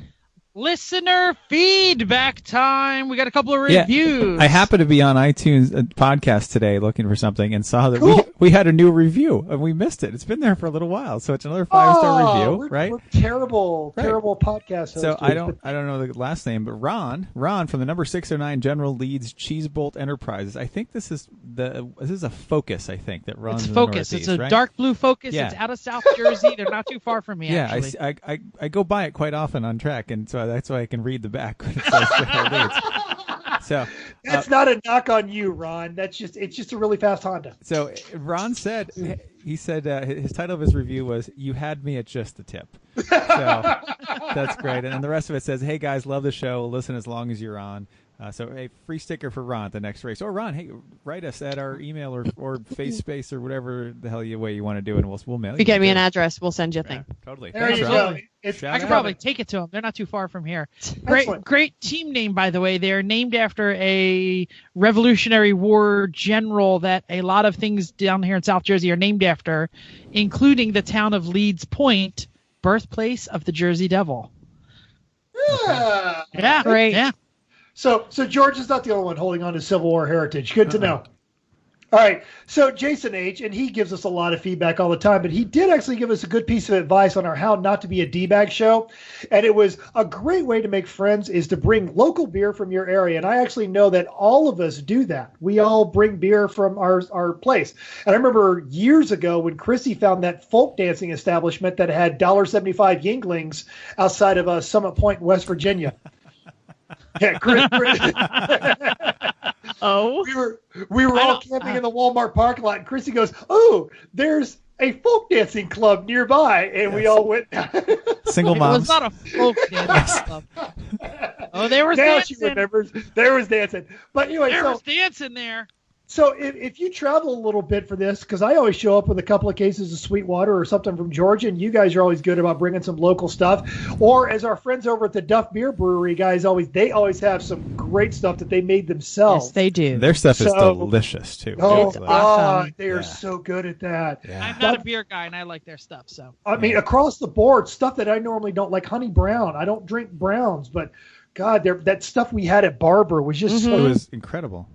Listener feedback time. We got a couple of reviews. I happened to be on iTunes podcast today looking for something and saw that we had a new review and we missed it. It's been there for a little while, so it's another 5-star review, right? We're terrible podcast hosts. So I don't know the last name, but Ron from the number 609 General Leads Cheese Bolt Enterprises. I think this is a Focus. I think that runs. It's in Focus. the Northeast, It's a right? dark blue Focus. Yeah. It's out of South Jersey. They're not too far from me. Yeah, actually. I go by it quite often on track, and so that's why I can read the back when it says General Leads. So that's not a knock on you, Ron. It's just a really fast Honda. So Ron said his title of his review was "You Had Me at Just the Tip." So that's great, and then the rest of it says, "Hey guys, love the show. We'll listen as long as you're on." So a free sticker for Ron at the next race. Or Ron, hey, write us at our email or face space or whatever the hell way you want to do, and we'll mail you. You get me an address, we'll send you a thing. Yeah, totally. There Thanks, you Ron. go. I could probably take it to them. They're not too far from here. Great team name, by the way. They're named after a Revolutionary War general that a lot of things down here in South Jersey are named after, including the town of Leeds Point, birthplace of the Jersey Devil. Yeah, great. Yeah. So George is not the only one holding on to Civil War heritage. Good to know. All right. So Jason H., and he gives us a lot of feedback all the time, but he did actually give us a good piece of advice on our How Not to Be a D-Bag show. And it was a great way to make friends is to bring local beer from your area. And I actually know that all of us do that. We all bring beer from our place. And I remember years ago when Chrissy found that folk dancing establishment that had $1.75 Yinglings outside of Summit Point, West Virginia. Yeah, Chris. Oh, We were all camping in the Walmart parking lot, and Chrissy goes, "Oh, there's a folk dancing club nearby, and we all went. Single It moms. was not a folk dance club. Oh, there was Now dancing. she remembers. There was dancing. But anyway, There so was dancing there. So if you travel a little bit for this, because I always show up with a couple of cases of sweet water or something from Georgia, and you guys are always good about bringing some local stuff. Or as our friends over at the Duff Beer Brewery guys they always have some great stuff that they made themselves. Yes, they do. Their stuff is delicious too. Oh, It's awesome. they are so good at that. Yeah. I'm not a beer guy, and I like their stuff. So I mean, across the board, stuff that I normally don't like. Honey Brown. I don't drink browns, but God, that stuff we had at Barber was just It so was incredible.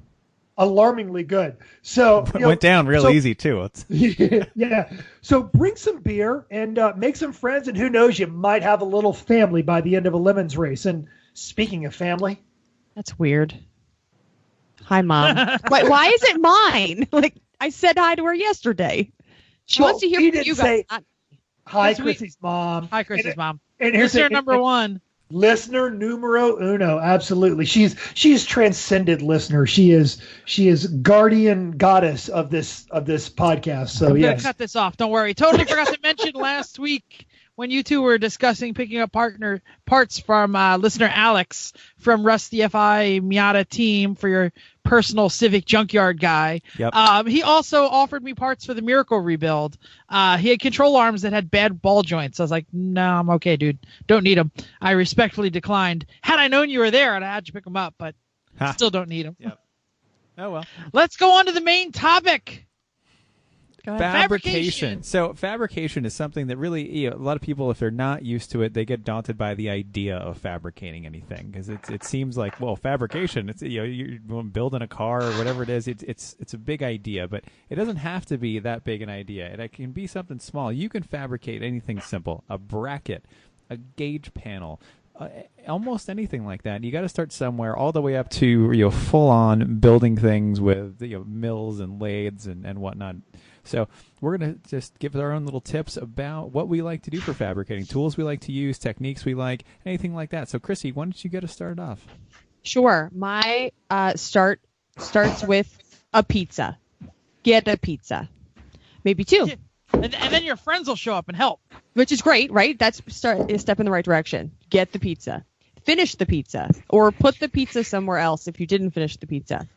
alarmingly good. So It went down real easy too. yeah. So bring some beer and make some friends, and who knows, you might have a little family by the end of a Lemons race. And speaking of family, That's weird. Hi, Mom. Why is it mine? Like, I said hi to her yesterday. She wants to hear he from didn't you say- guys. hi, Yes, we- Chrissy's mom. hi, Chris's mom. And here's Listener number one. Listener numero uno, absolutely. She's transcended listener. She is guardian goddess of this podcast. So I'm gonna yes, cut this off. Don't worry. Totally forgot to mention last week when you two were discussing picking up parts from listener Alex from Rusty FI Miata team for your personal Civic junkyard guy. Yep. He also offered me parts for the Miracle rebuild. He had control arms that had bad ball joints. I was like, no, I'm okay, dude. Don't need them. I respectfully declined. Had I known you were there, I'd have had you pick them up, but still don't need them. Yep. Oh well. Let's go on to the main topic. Fabrication. So fabrication is something that really, a lot of people, if they're not used to it, they get daunted by the idea of fabricating anything, because it seems like, well, fabrication, it's, you're building a car or whatever it is. It's a big idea, but it doesn't have to be that big an idea. It can be something small. You can fabricate anything simple: a bracket, a gauge panel, almost anything like that. You got to start somewhere, all the way up to full on building things with mills and lathes and whatnot. So we're going to just give our own little tips about what we like to do for fabricating, tools we like to use, techniques we like, anything like that. So Chrissy, why don't you get us started off? Sure. My starts with a pizza. Get a pizza. Maybe two. And then your friends will show up and help. Which is great, right? That's a step in the right direction. Get the pizza. Finish the pizza. Or put the pizza somewhere else if you didn't finish the pizza.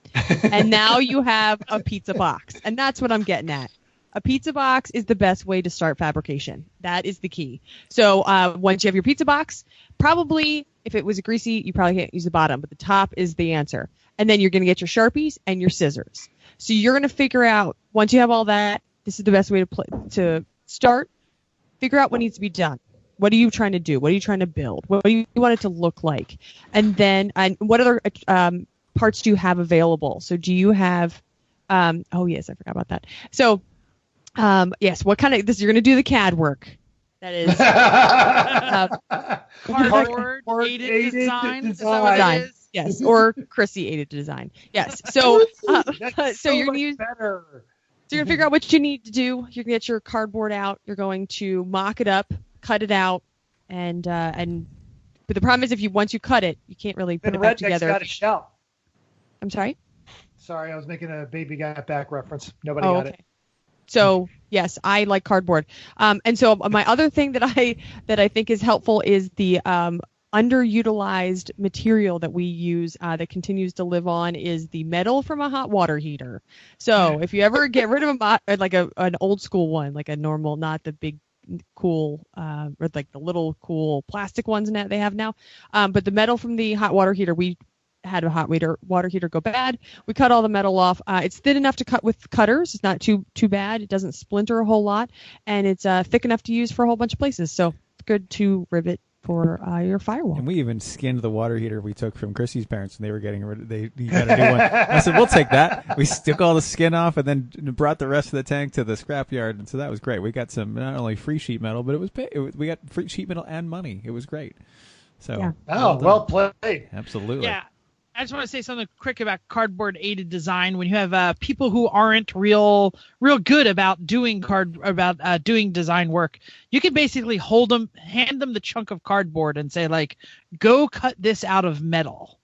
And now you have a pizza box. And that's what I'm getting at. A pizza box is the best way to start fabrication. That is the key. So once you have your pizza box, probably, if it was greasy, you probably can't use the bottom, but the top is the answer. And then you're going to get your Sharpies and your scissors. So you're going to figure out, once you have all that, this is the best way to start. Figure out what needs to be done. What are you trying to do? What are you trying to build? What do you want it to look like? And then what other parts do you have available? So do you have oh yes, I forgot about that. So yes, what kind of this you're going to do the CAD work. That is Cardboard aided design. Is that what it is? Yes, or Chrissy aided design. Yes. So that's you're going to use better. So you're going to figure out what you need to do. You're going to get your cardboard out. You're going to mock it up, cut it out, but the problem is once you cut it, you can't really put it back together. Got to shout. I'm sorry? Sorry, I was making a Baby Got Back reference. Nobody got it. So yes, I like cardboard. And so my other thing that I think is helpful is the underutilized material that we use that continues to live on is the metal from a hot water heater. So if you ever get rid of an old school one, like a normal, not the big cool or like the little cool plastic ones that they have now, but the metal from the hot water heater, we had a hot water heater go bad. We cut all the metal off. It's thin enough to cut with cutters. It's not too bad. It doesn't splinter a whole lot, and it's thick enough to use for a whole bunch of places. So it's good to rivet for your firewall. And we even skinned the water heater we took from Chrissy's parents when they were getting rid of you got a new one. I said, we'll take that. We took all the skin off and then brought the rest of the tank to the scrapyard, and so that was great. We got some not only free sheet metal, but we got free sheet metal and money. It was great. So yeah. Well played. Absolutely. Yeah. I just want to say something quick about cardboard aided design. When you have people who aren't real good about doing doing design work, you can basically hand them the chunk of cardboard and say, like, go cut this out of metal,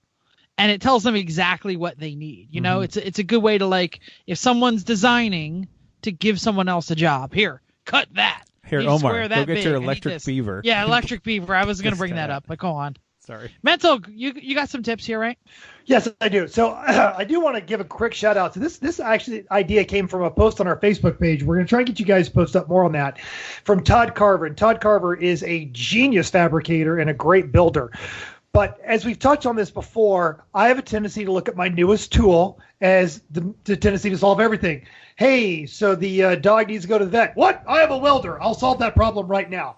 and it tells them exactly what they need. It's a good way to, like, if someone's designing, to give someone else a job. Here, cut that. Here, Need Omar, square go that get big. your I need electric this. beaver. Yeah, electric beaver. I was going to Just bring that kinda- up, but go on. Sorry. Mental, you got some tips here, right? Yes, I do. So I do want to give a quick shout out to this actually idea came from a post on our Facebook page. We're going to try and get you guys to post up more on that from Todd Carver. And Todd Carver is a genius fabricator and a great builder. But as we've touched on this before, I have a tendency to look at my newest tool as the tendency to solve everything. Hey, so the dog needs to go to the vet. What? I have a welder. I'll solve that problem right now.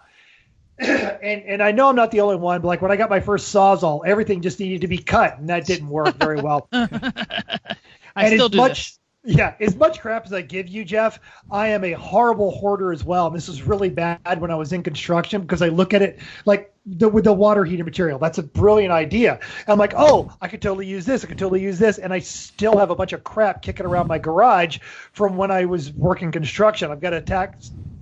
And I know I'm not the only one, but like when I got my first Sawzall, everything just needed to be cut, and that didn't work very well. I still do this. Yeah, as much crap as I give you, Jeff, I am a horrible hoarder as well. And this was really bad when I was in construction because I look at it like with the water heater material. That's a brilliant idea. And I'm like, oh, I could totally use this. I could totally use this. And I still have a bunch of crap kicking around my garage from when I was working construction. I've got a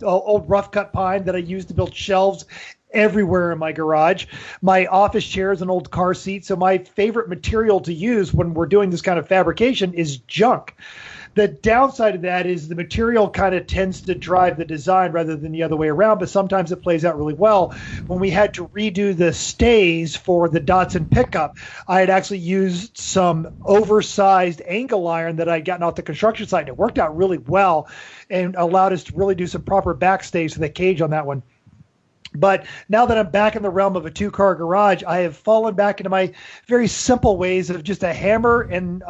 old rough cut pine that I used to build shelves everywhere in my garage. My office chair is an old car seat. So my favorite material to use when we're doing this kind of fabrication is junk. The downside of that is the material kind of tends to drive the design rather than the other way around, but sometimes it plays out really well. When we had to redo the stays for the Datsun pickup, I had actually used some oversized angle iron that I had gotten off the construction site. It worked out really well and allowed us to really do some proper backstays for the cage on that one. But now that I'm back in the realm of a two-car garage, I have fallen back into my very simple ways of just a hammer and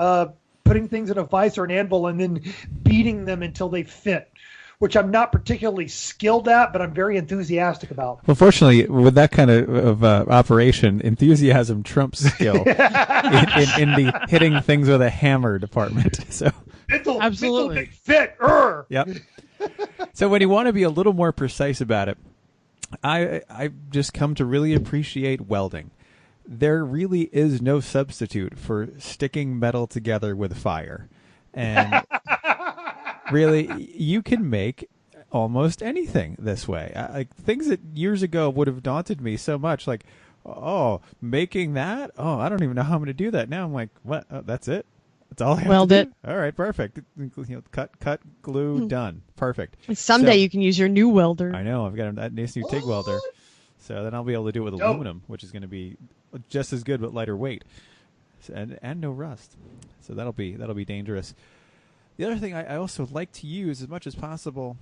putting things in a vise or an anvil and then beating them until they fit, which I'm not particularly skilled at, but I'm very enthusiastic about. Well, fortunately, with that kind of operation, enthusiasm trumps skill in the hitting things with a hammer department. So Absolutely. Fit. Yep. So when you want to be a little more precise about it, I just come to really appreciate welding. There really is no substitute for sticking metal together with fire. And really, you can make almost anything this way. Like things that years ago would have daunted me so much, like, oh, making that? Oh, I don't even know how I'm going to do that. Now I'm like, what? Oh, that's it? That's all I have Weld to it. do? All right, perfect. Cut, glue, done. Perfect. Someday So- you can use your new welder. I know. I've got a nice new TIG welder. So then I'll be able to do it with aluminum, which is going to be just as good but lighter weight, and no rust. So that'll be dangerous. The other thing I also like to use as much as possible,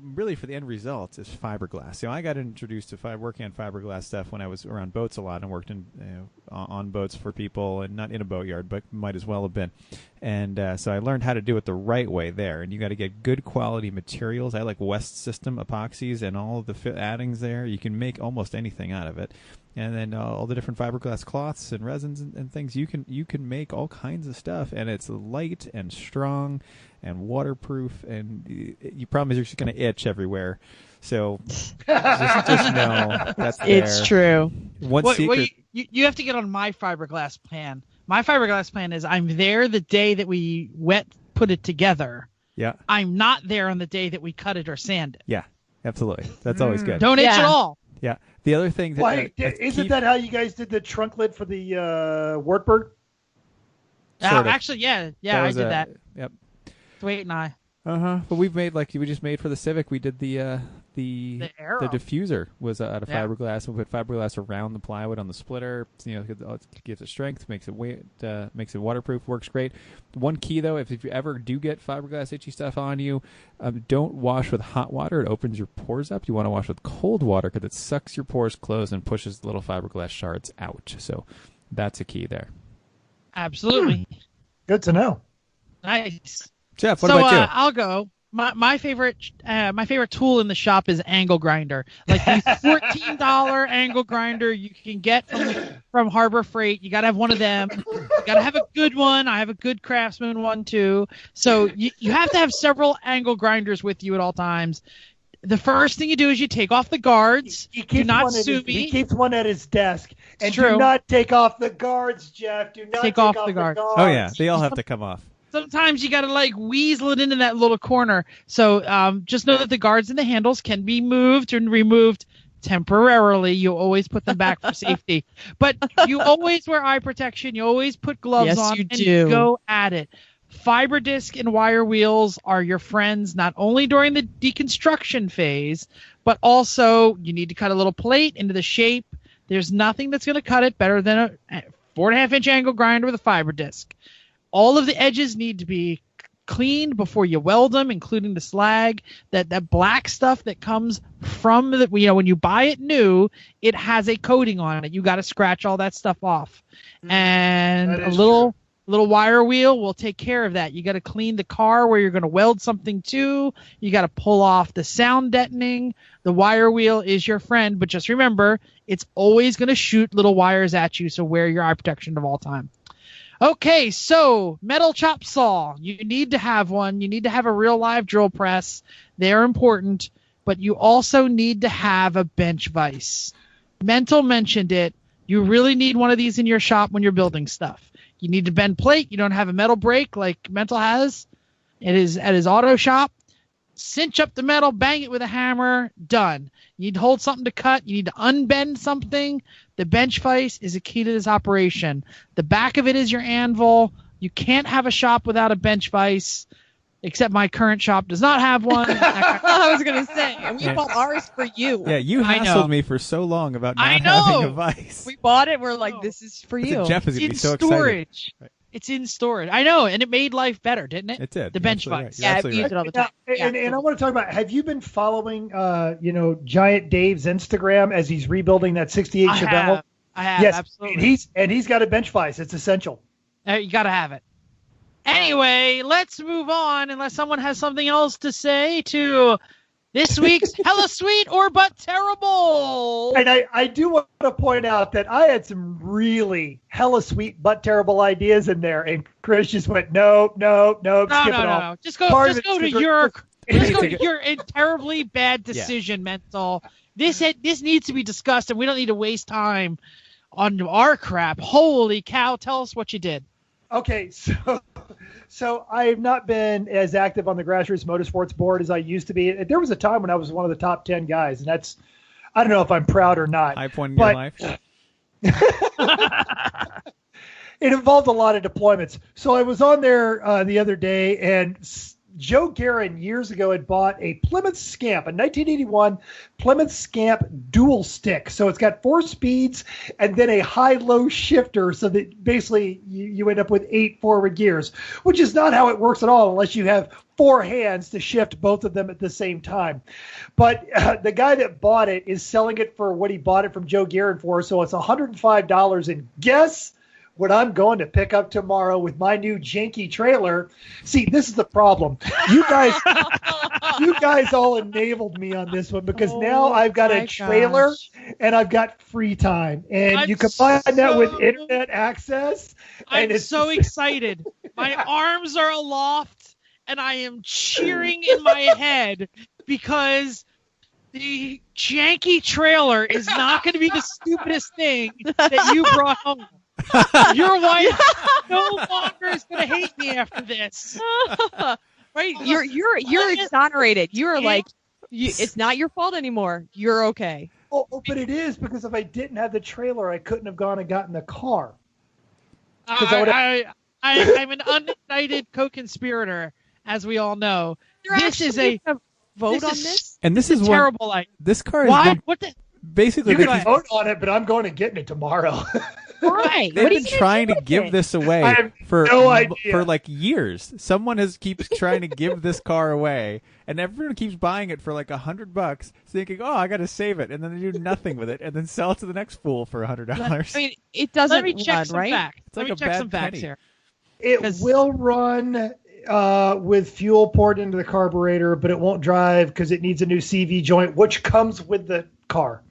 really for the end result, is fiberglass. So I got introduced to working on fiberglass stuff when I was around boats a lot and worked on boats for people, and not in a boatyard, but might as well have been. And so I learned how to do it the right way there. And you got to get good quality materials. I like West System epoxies and all of the addings there. You can make almost anything out of it. And then all the different fiberglass cloths and resins and things. You can make all kinds of stuff, and it's light and strong and waterproof. And your problem is you're just going to itch everywhere. So just know that's there. It's true. One Well, secret. you have to get on my fiberglass plan. My fiberglass plan is I'm there the day that we put it together. Yeah. I'm not there on the day that we cut it or sand it. Yeah, absolutely. That's always good. Don't itch Yeah. at all. Yeah. The other thing that Why, isn't that how you guys did the trunk lid for the Wartburg? Sort of. Actually, yeah, I did that. Yep. Wait, and I. But we've made we just made for the Civic. We did the Arrow. diffuser was out of Yeah. fiberglass. We put fiberglass around the plywood on the splitter. It gives it strength, makes it waterproof, works great. One key though, if you ever do get fiberglass itchy stuff on you, don't wash with hot water. It opens your pores up. You want to wash with cold water because it sucks your pores closed and pushes the little fiberglass shards out. So that's a key there. Absolutely. Good to know. Nice. Jeff, what so about you? I'll go. My favorite tool in the shop is angle grinder. Like the $14 angle grinder you can get from Harbor Freight. You got to have one of them. You got to have a good one. I have a good Craftsman one too. So you have to have several angle grinders with you at all times. The first thing you do is you take off the guards. He Do keeps not one sue at his, me. He keeps one at his desk. And It's true. do not take off the guards, Jeff. Do not Take off the guards. Oh yeah, they all have to come off. Sometimes you got to like weasel it into that little corner. So just know that the guards and the handles can be moved and removed temporarily. You always put them back for safety. But you always wear eye protection. You always put gloves Yes, on you and do. go at it. Fiber disc and wire wheels are your friends not only during the deconstruction phase, but also you need to cut a little plate into the shape. There's nothing that's going to cut it better than a 4.5-inch angle grinder with a fiber disc. All of the edges need to be cleaned before you weld them, including the slag. That black stuff that comes from the, when you buy it new, it has a coating on it. You got to scratch all that stuff off. And a little wire wheel will take care of that. You got to clean the car where you're going to weld something to. You got to pull off the sound deadening. The wire wheel is your friend, but just remember, it's always going to shoot little wires at you, so wear your eye protection of all time. Okay, so metal chop saw. You need to have one. You need to have a real live drill press. They're important, but you also need to have a bench vise. Mental mentioned it. You really need one of these in your shop when you're building stuff. You need to bend plate. You don't have a metal brake like Mental has. It is at his auto shop. Cinch up the metal, bang it with a hammer, done. You need to hold something to cut. You need to unbend something. The bench vise is a key to this operation. The back of it is your anvil. You can't have a shop without a bench vise, except my current shop does not have one. I was going to say, and we bought ours for you. Yeah, you hassled me for so long about not having a vise. We bought it. We're like, this is for you. Jeff is going to be so storage. excited. Right. It's in storage. I know, and it made life better, didn't it? It did. The bench vise. Right. Yeah, we use it all the time. And I want to talk about, have you been following, Giant Dave's Instagram as he's rebuilding that 68 Chevelle? I have, yes, absolutely. And he's got a bench vise. It's essential. You got to have it. Anyway, let's move on, unless someone has something else to say, to this week's Hella Sweet or But Terrible. And I do want to point out that I had some really hella sweet but terrible ideas in there, and Chris just went, nope, skip it all. No. Just go to your terribly bad decision, Mental. This needs to be discussed, and we don't need to waste time on our crap. Holy cow, tell us what you did. Okay, so I have not been as active on the Grassroots Motorsports board as I used to be. There was a time when I was one of the top 10 guys, and that's, I don't know if I'm proud or not. High point in your life. It involved a lot of deployments. So I was on there the other day, and Joe Gearin years ago had bought a Plymouth Scamp, a 1981 Plymouth Scamp dual stick. So it's got 4 speeds and then a high-low shifter, so that basically you end up with 8 forward gears, which is not how it works at all unless you have 4 hands to shift both of them at the same time. But the guy that bought it is selling it for what he bought it from Joe Gearin for, so it's $105. And guess what I'm going to pick up tomorrow with my new janky trailer. See, this is the problem. You guys all enabled me on this one, because now I've got a trailer and I've got free time. And you combine that with internet access. I'm so excited. My arms are aloft and I am cheering in my head, because the janky trailer is not going to be the stupidest thing that you brought home. Your wife no longer is going to hate me after this. Right? You're exonerated. You're like, it's not your fault anymore. You're okay. Oh, but it is, because if I didn't have the trailer, I couldn't have gone and gotten the car. I'm an unindicted co-conspirator, as we all know. This is a vote on this, and this is terrible. This car is why? What the? Basically, you can vote on it, but I'm going to get it tomorrow. Right. They've been trying to give this away for like years. Someone keeps trying to give this car away, and everyone keeps buying it for like $100, thinking, "Oh, I got to save it," and then they do nothing with it, and then sell it to the next fool for $100. I mean, it doesn't. Let me check some right? facts. It's like Let me check some facts here. It will run with fuel poured into the carburetor, but it won't drive because it needs a new CV joint, which comes with the car.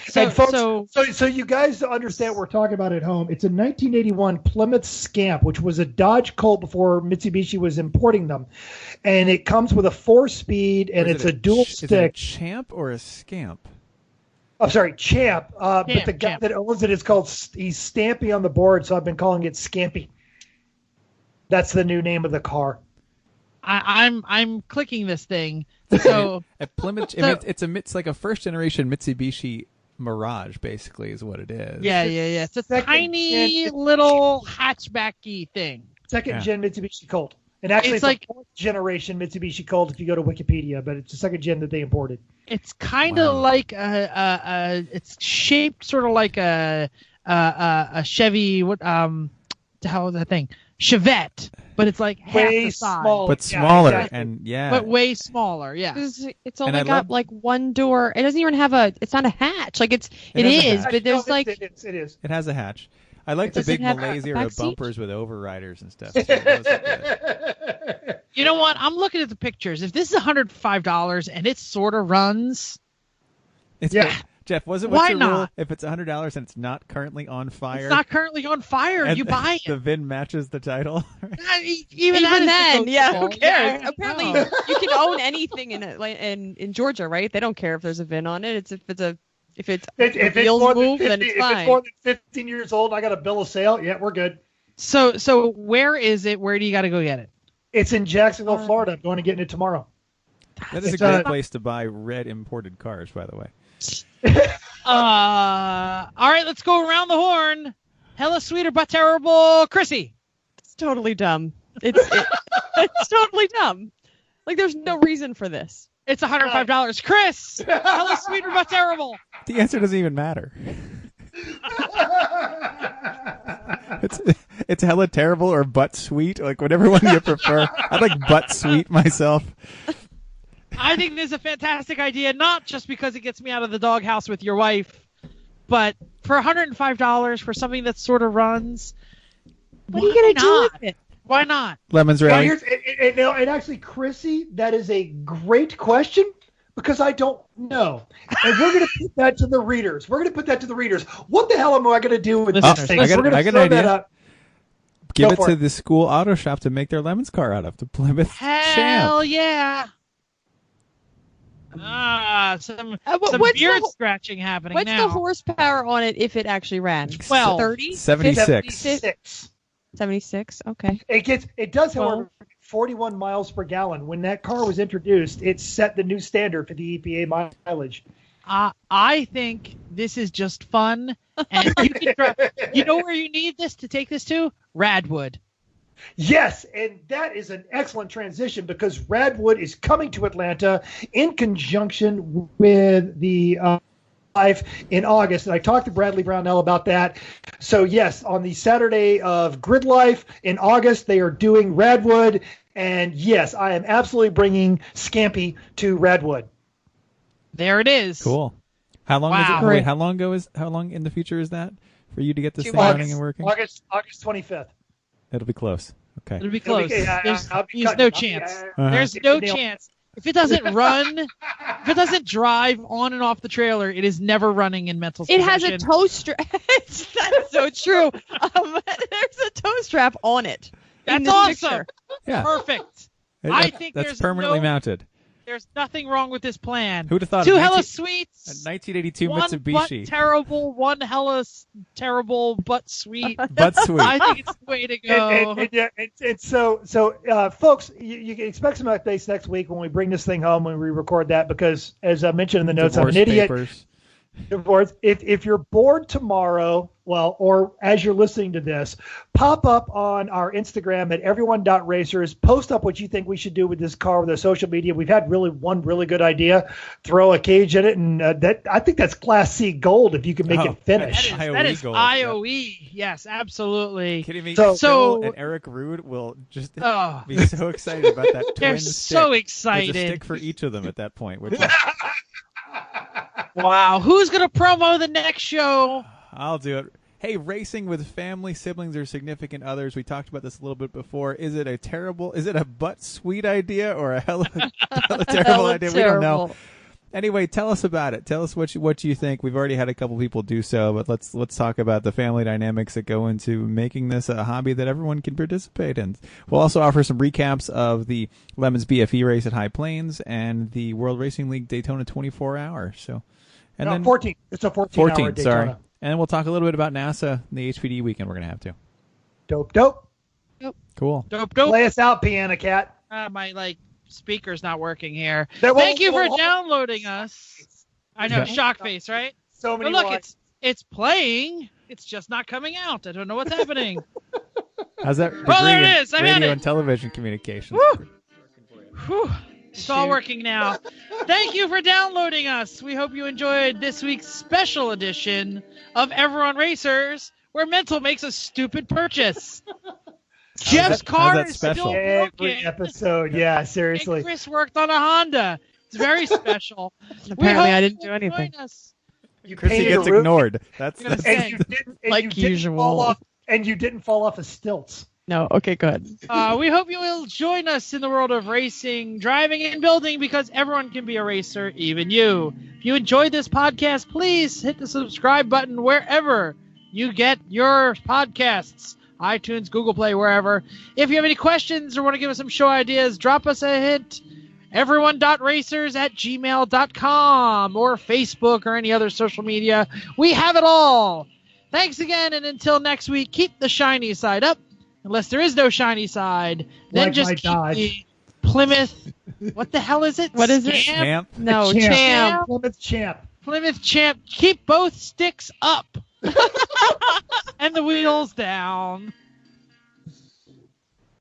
So, folks, so you guys understand what we're talking about at home. It's a 1981 Plymouth Scamp, which was a Dodge Colt before Mitsubishi was importing them, and it comes with a 4-speed, and it's a dual stick. Is it a Champ or a Scamp? Oh, sorry, Champ. But the guy that owns it is called, he's Stampy on the board, so I've been calling it Scampy. That's the new name of the car. I'm clicking this thing. So at Plymouth, it's like a first generation Mitsubishi Mirage, basically, is what it is. Yeah. It's a tiny little hatchbacky thing. Second gen Mitsubishi Colt. And actually, it's like fourth generation Mitsubishi Colt if you go to Wikipedia, but it's the second gen that they imported. It's kind of like it's shaped sort of like a Chevy. What the hell is that thing? Chevette, but it's like half the size, but smaller, exactly. But way smaller. Yeah, it's only got like one door. It doesn't even have a. It's not a hatch. Like it is, but there's like it is. It has a hatch. I like the big Malaysia bumpers with overriders and stuff. You know what? I'm looking at the pictures. If this is $105 and it sort of runs, Jeff, what's your rule? If it's $100 and it's not currently on fire, it's not currently on fire. You buy it. The VIN matches the title. Even then, who cares? Yeah. Apparently, you can own anything in Georgia, right? They don't care if there's a VIN on it. If it's more than 15 years old, I got a bill of sale. Yeah, we're good. So where is it? Where do you got to go get it? It's in Jacksonville, Florida. I'm going to get it tomorrow. That is a great place to buy red imported cars, by the way. All right, let's go around the horn. Hella sweet or but terrible, Chrissy. It's totally dumb. It's totally dumb. Like there's no reason for this. It's $105. Chris, hella sweet or but terrible. The answer doesn't even matter. It's hella terrible or butt sweet, like whatever one you prefer. I like butt sweet myself. I think this is a fantastic idea, not just because it gets me out of the doghouse with your wife, but for $105 for something that sort of runs. What are you going to do with it? Why not? Lemons Rally. And actually, Chrissy, that is a great question because I don't know. And we're going to put that to the readers. What the hell am I going to do with this thing? I got an idea. Give it to the school auto shop to make their Lemons car out of, the Plymouth Champ. Hell yeah. Some beard scratching happening what's now. What's the horsepower on it if it actually ran? 30? 76. 76, okay. It does, however, 41 miles per gallon. When that car was introduced, it set the new standard for the EPA mileage. I think this is just fun. And you know where you need this to take this to? Radwood. Yes, and that is an excellent transition because Radwood is coming to Atlanta in conjunction with the Life in August, and I talked to Bradley Brownell about that. So yes, on the Saturday of Grid Life in August, they are doing Radwood, and yes, I am absolutely bringing Scampy to Radwood. There it is. Cool. How long is it? Wait, how long in the future is that for you to get this thing running and working? August 25th. It'll be close. Okay. It'll be close. There's no chance. There's no chance. If it doesn't run, if it doesn't drive on and off the trailer, it is never running in mental It has a toe strap. That's so true. There's a toe strap on it. That's awesome. Picture. Yeah. Perfect. I think that's permanently mounted. There's nothing wrong with this plan. Who'd have thought? Two hella sweets. A 1982 one Mitsubishi. Butt terrible. One hella terrible but sweet. Butt sweet. I think it's the way to go. And so, folks, you can expect some updates next week when we bring this thing home when we record that because, as I mentioned in the notes, I'm an idiot. If you're bored tomorrow, or as you're listening to this, pop up on our Instagram at everyone.racers. Post up what you think we should do with this car with our social media. We've had one really good idea. Throw a cage in it, and I think that's Class C gold if you can make it finish. That is gold. IOE. Yes, absolutely. Kidding me? So and Eric Rude will just be so excited about that twin They're stick. so excited. There's a stick for each of them at that point. Which wow. Who's going to promo the next show? I'll do it. Hey, racing with family, siblings, or significant others. We talked about this a little bit before. Is it a butt sweet idea or a hella terrible idea? We don't know. Anyway, tell us about it. Tell us what you think. We've already had a couple people do so, but let's talk about the family dynamics that go into making this a hobby that everyone can participate in. We'll also offer some recaps of the Lemons BFE race at High Plains and the World Racing League Daytona 24-hour. Then 14. It's a 14-hour Daytona. Sorry. And we'll talk a little bit about NASA and the HPD weekend we're going to have to. Dope. Cool. Dope. Play us out, Piano Cat. My speaker's not working here. Thank you for downloading us. I know, shock face, right? So many. But look, it's playing. It's just not coming out. I don't know what's happening. How's that? Oh, there degree it in is. I had radio it. and television communications. Woo! Whew. It's all working now. Thank you for downloading us. We hope you enjoyed this week's special edition of Everyone Racers, where Mental makes a stupid purchase. Jeff's car that is special? still Every broken. episode, yeah, seriously. And Chris worked on a Honda. It's very special. Apparently, I didn't you'll do anything. join us. You Chrissy painted gets a roof, ignored. That's I'm gonna that's say. Like you didn't usual. fall off, and you didn't fall off of stilts. No, okay, good. We hope you will join us in the world of racing, driving, and building, because everyone can be a racer, even you. If you enjoyed this podcast, please hit the subscribe button wherever you get your podcasts. iTunes, Google Play, wherever. If you have any questions or want to give us some show ideas, drop us a hint. everyone.racers@gmail.com or Facebook or any other social media. We have it all. Thanks again, and until next week, keep the shiny side up. Unless there is no shiny side, then Like just my keep Dodge. the Plymouth. What the hell is it? What is it? Scamp? Champ. No, Champ. champ. Plymouth Champ. Plymouth Champ. Keep both sticks up and the wheels down.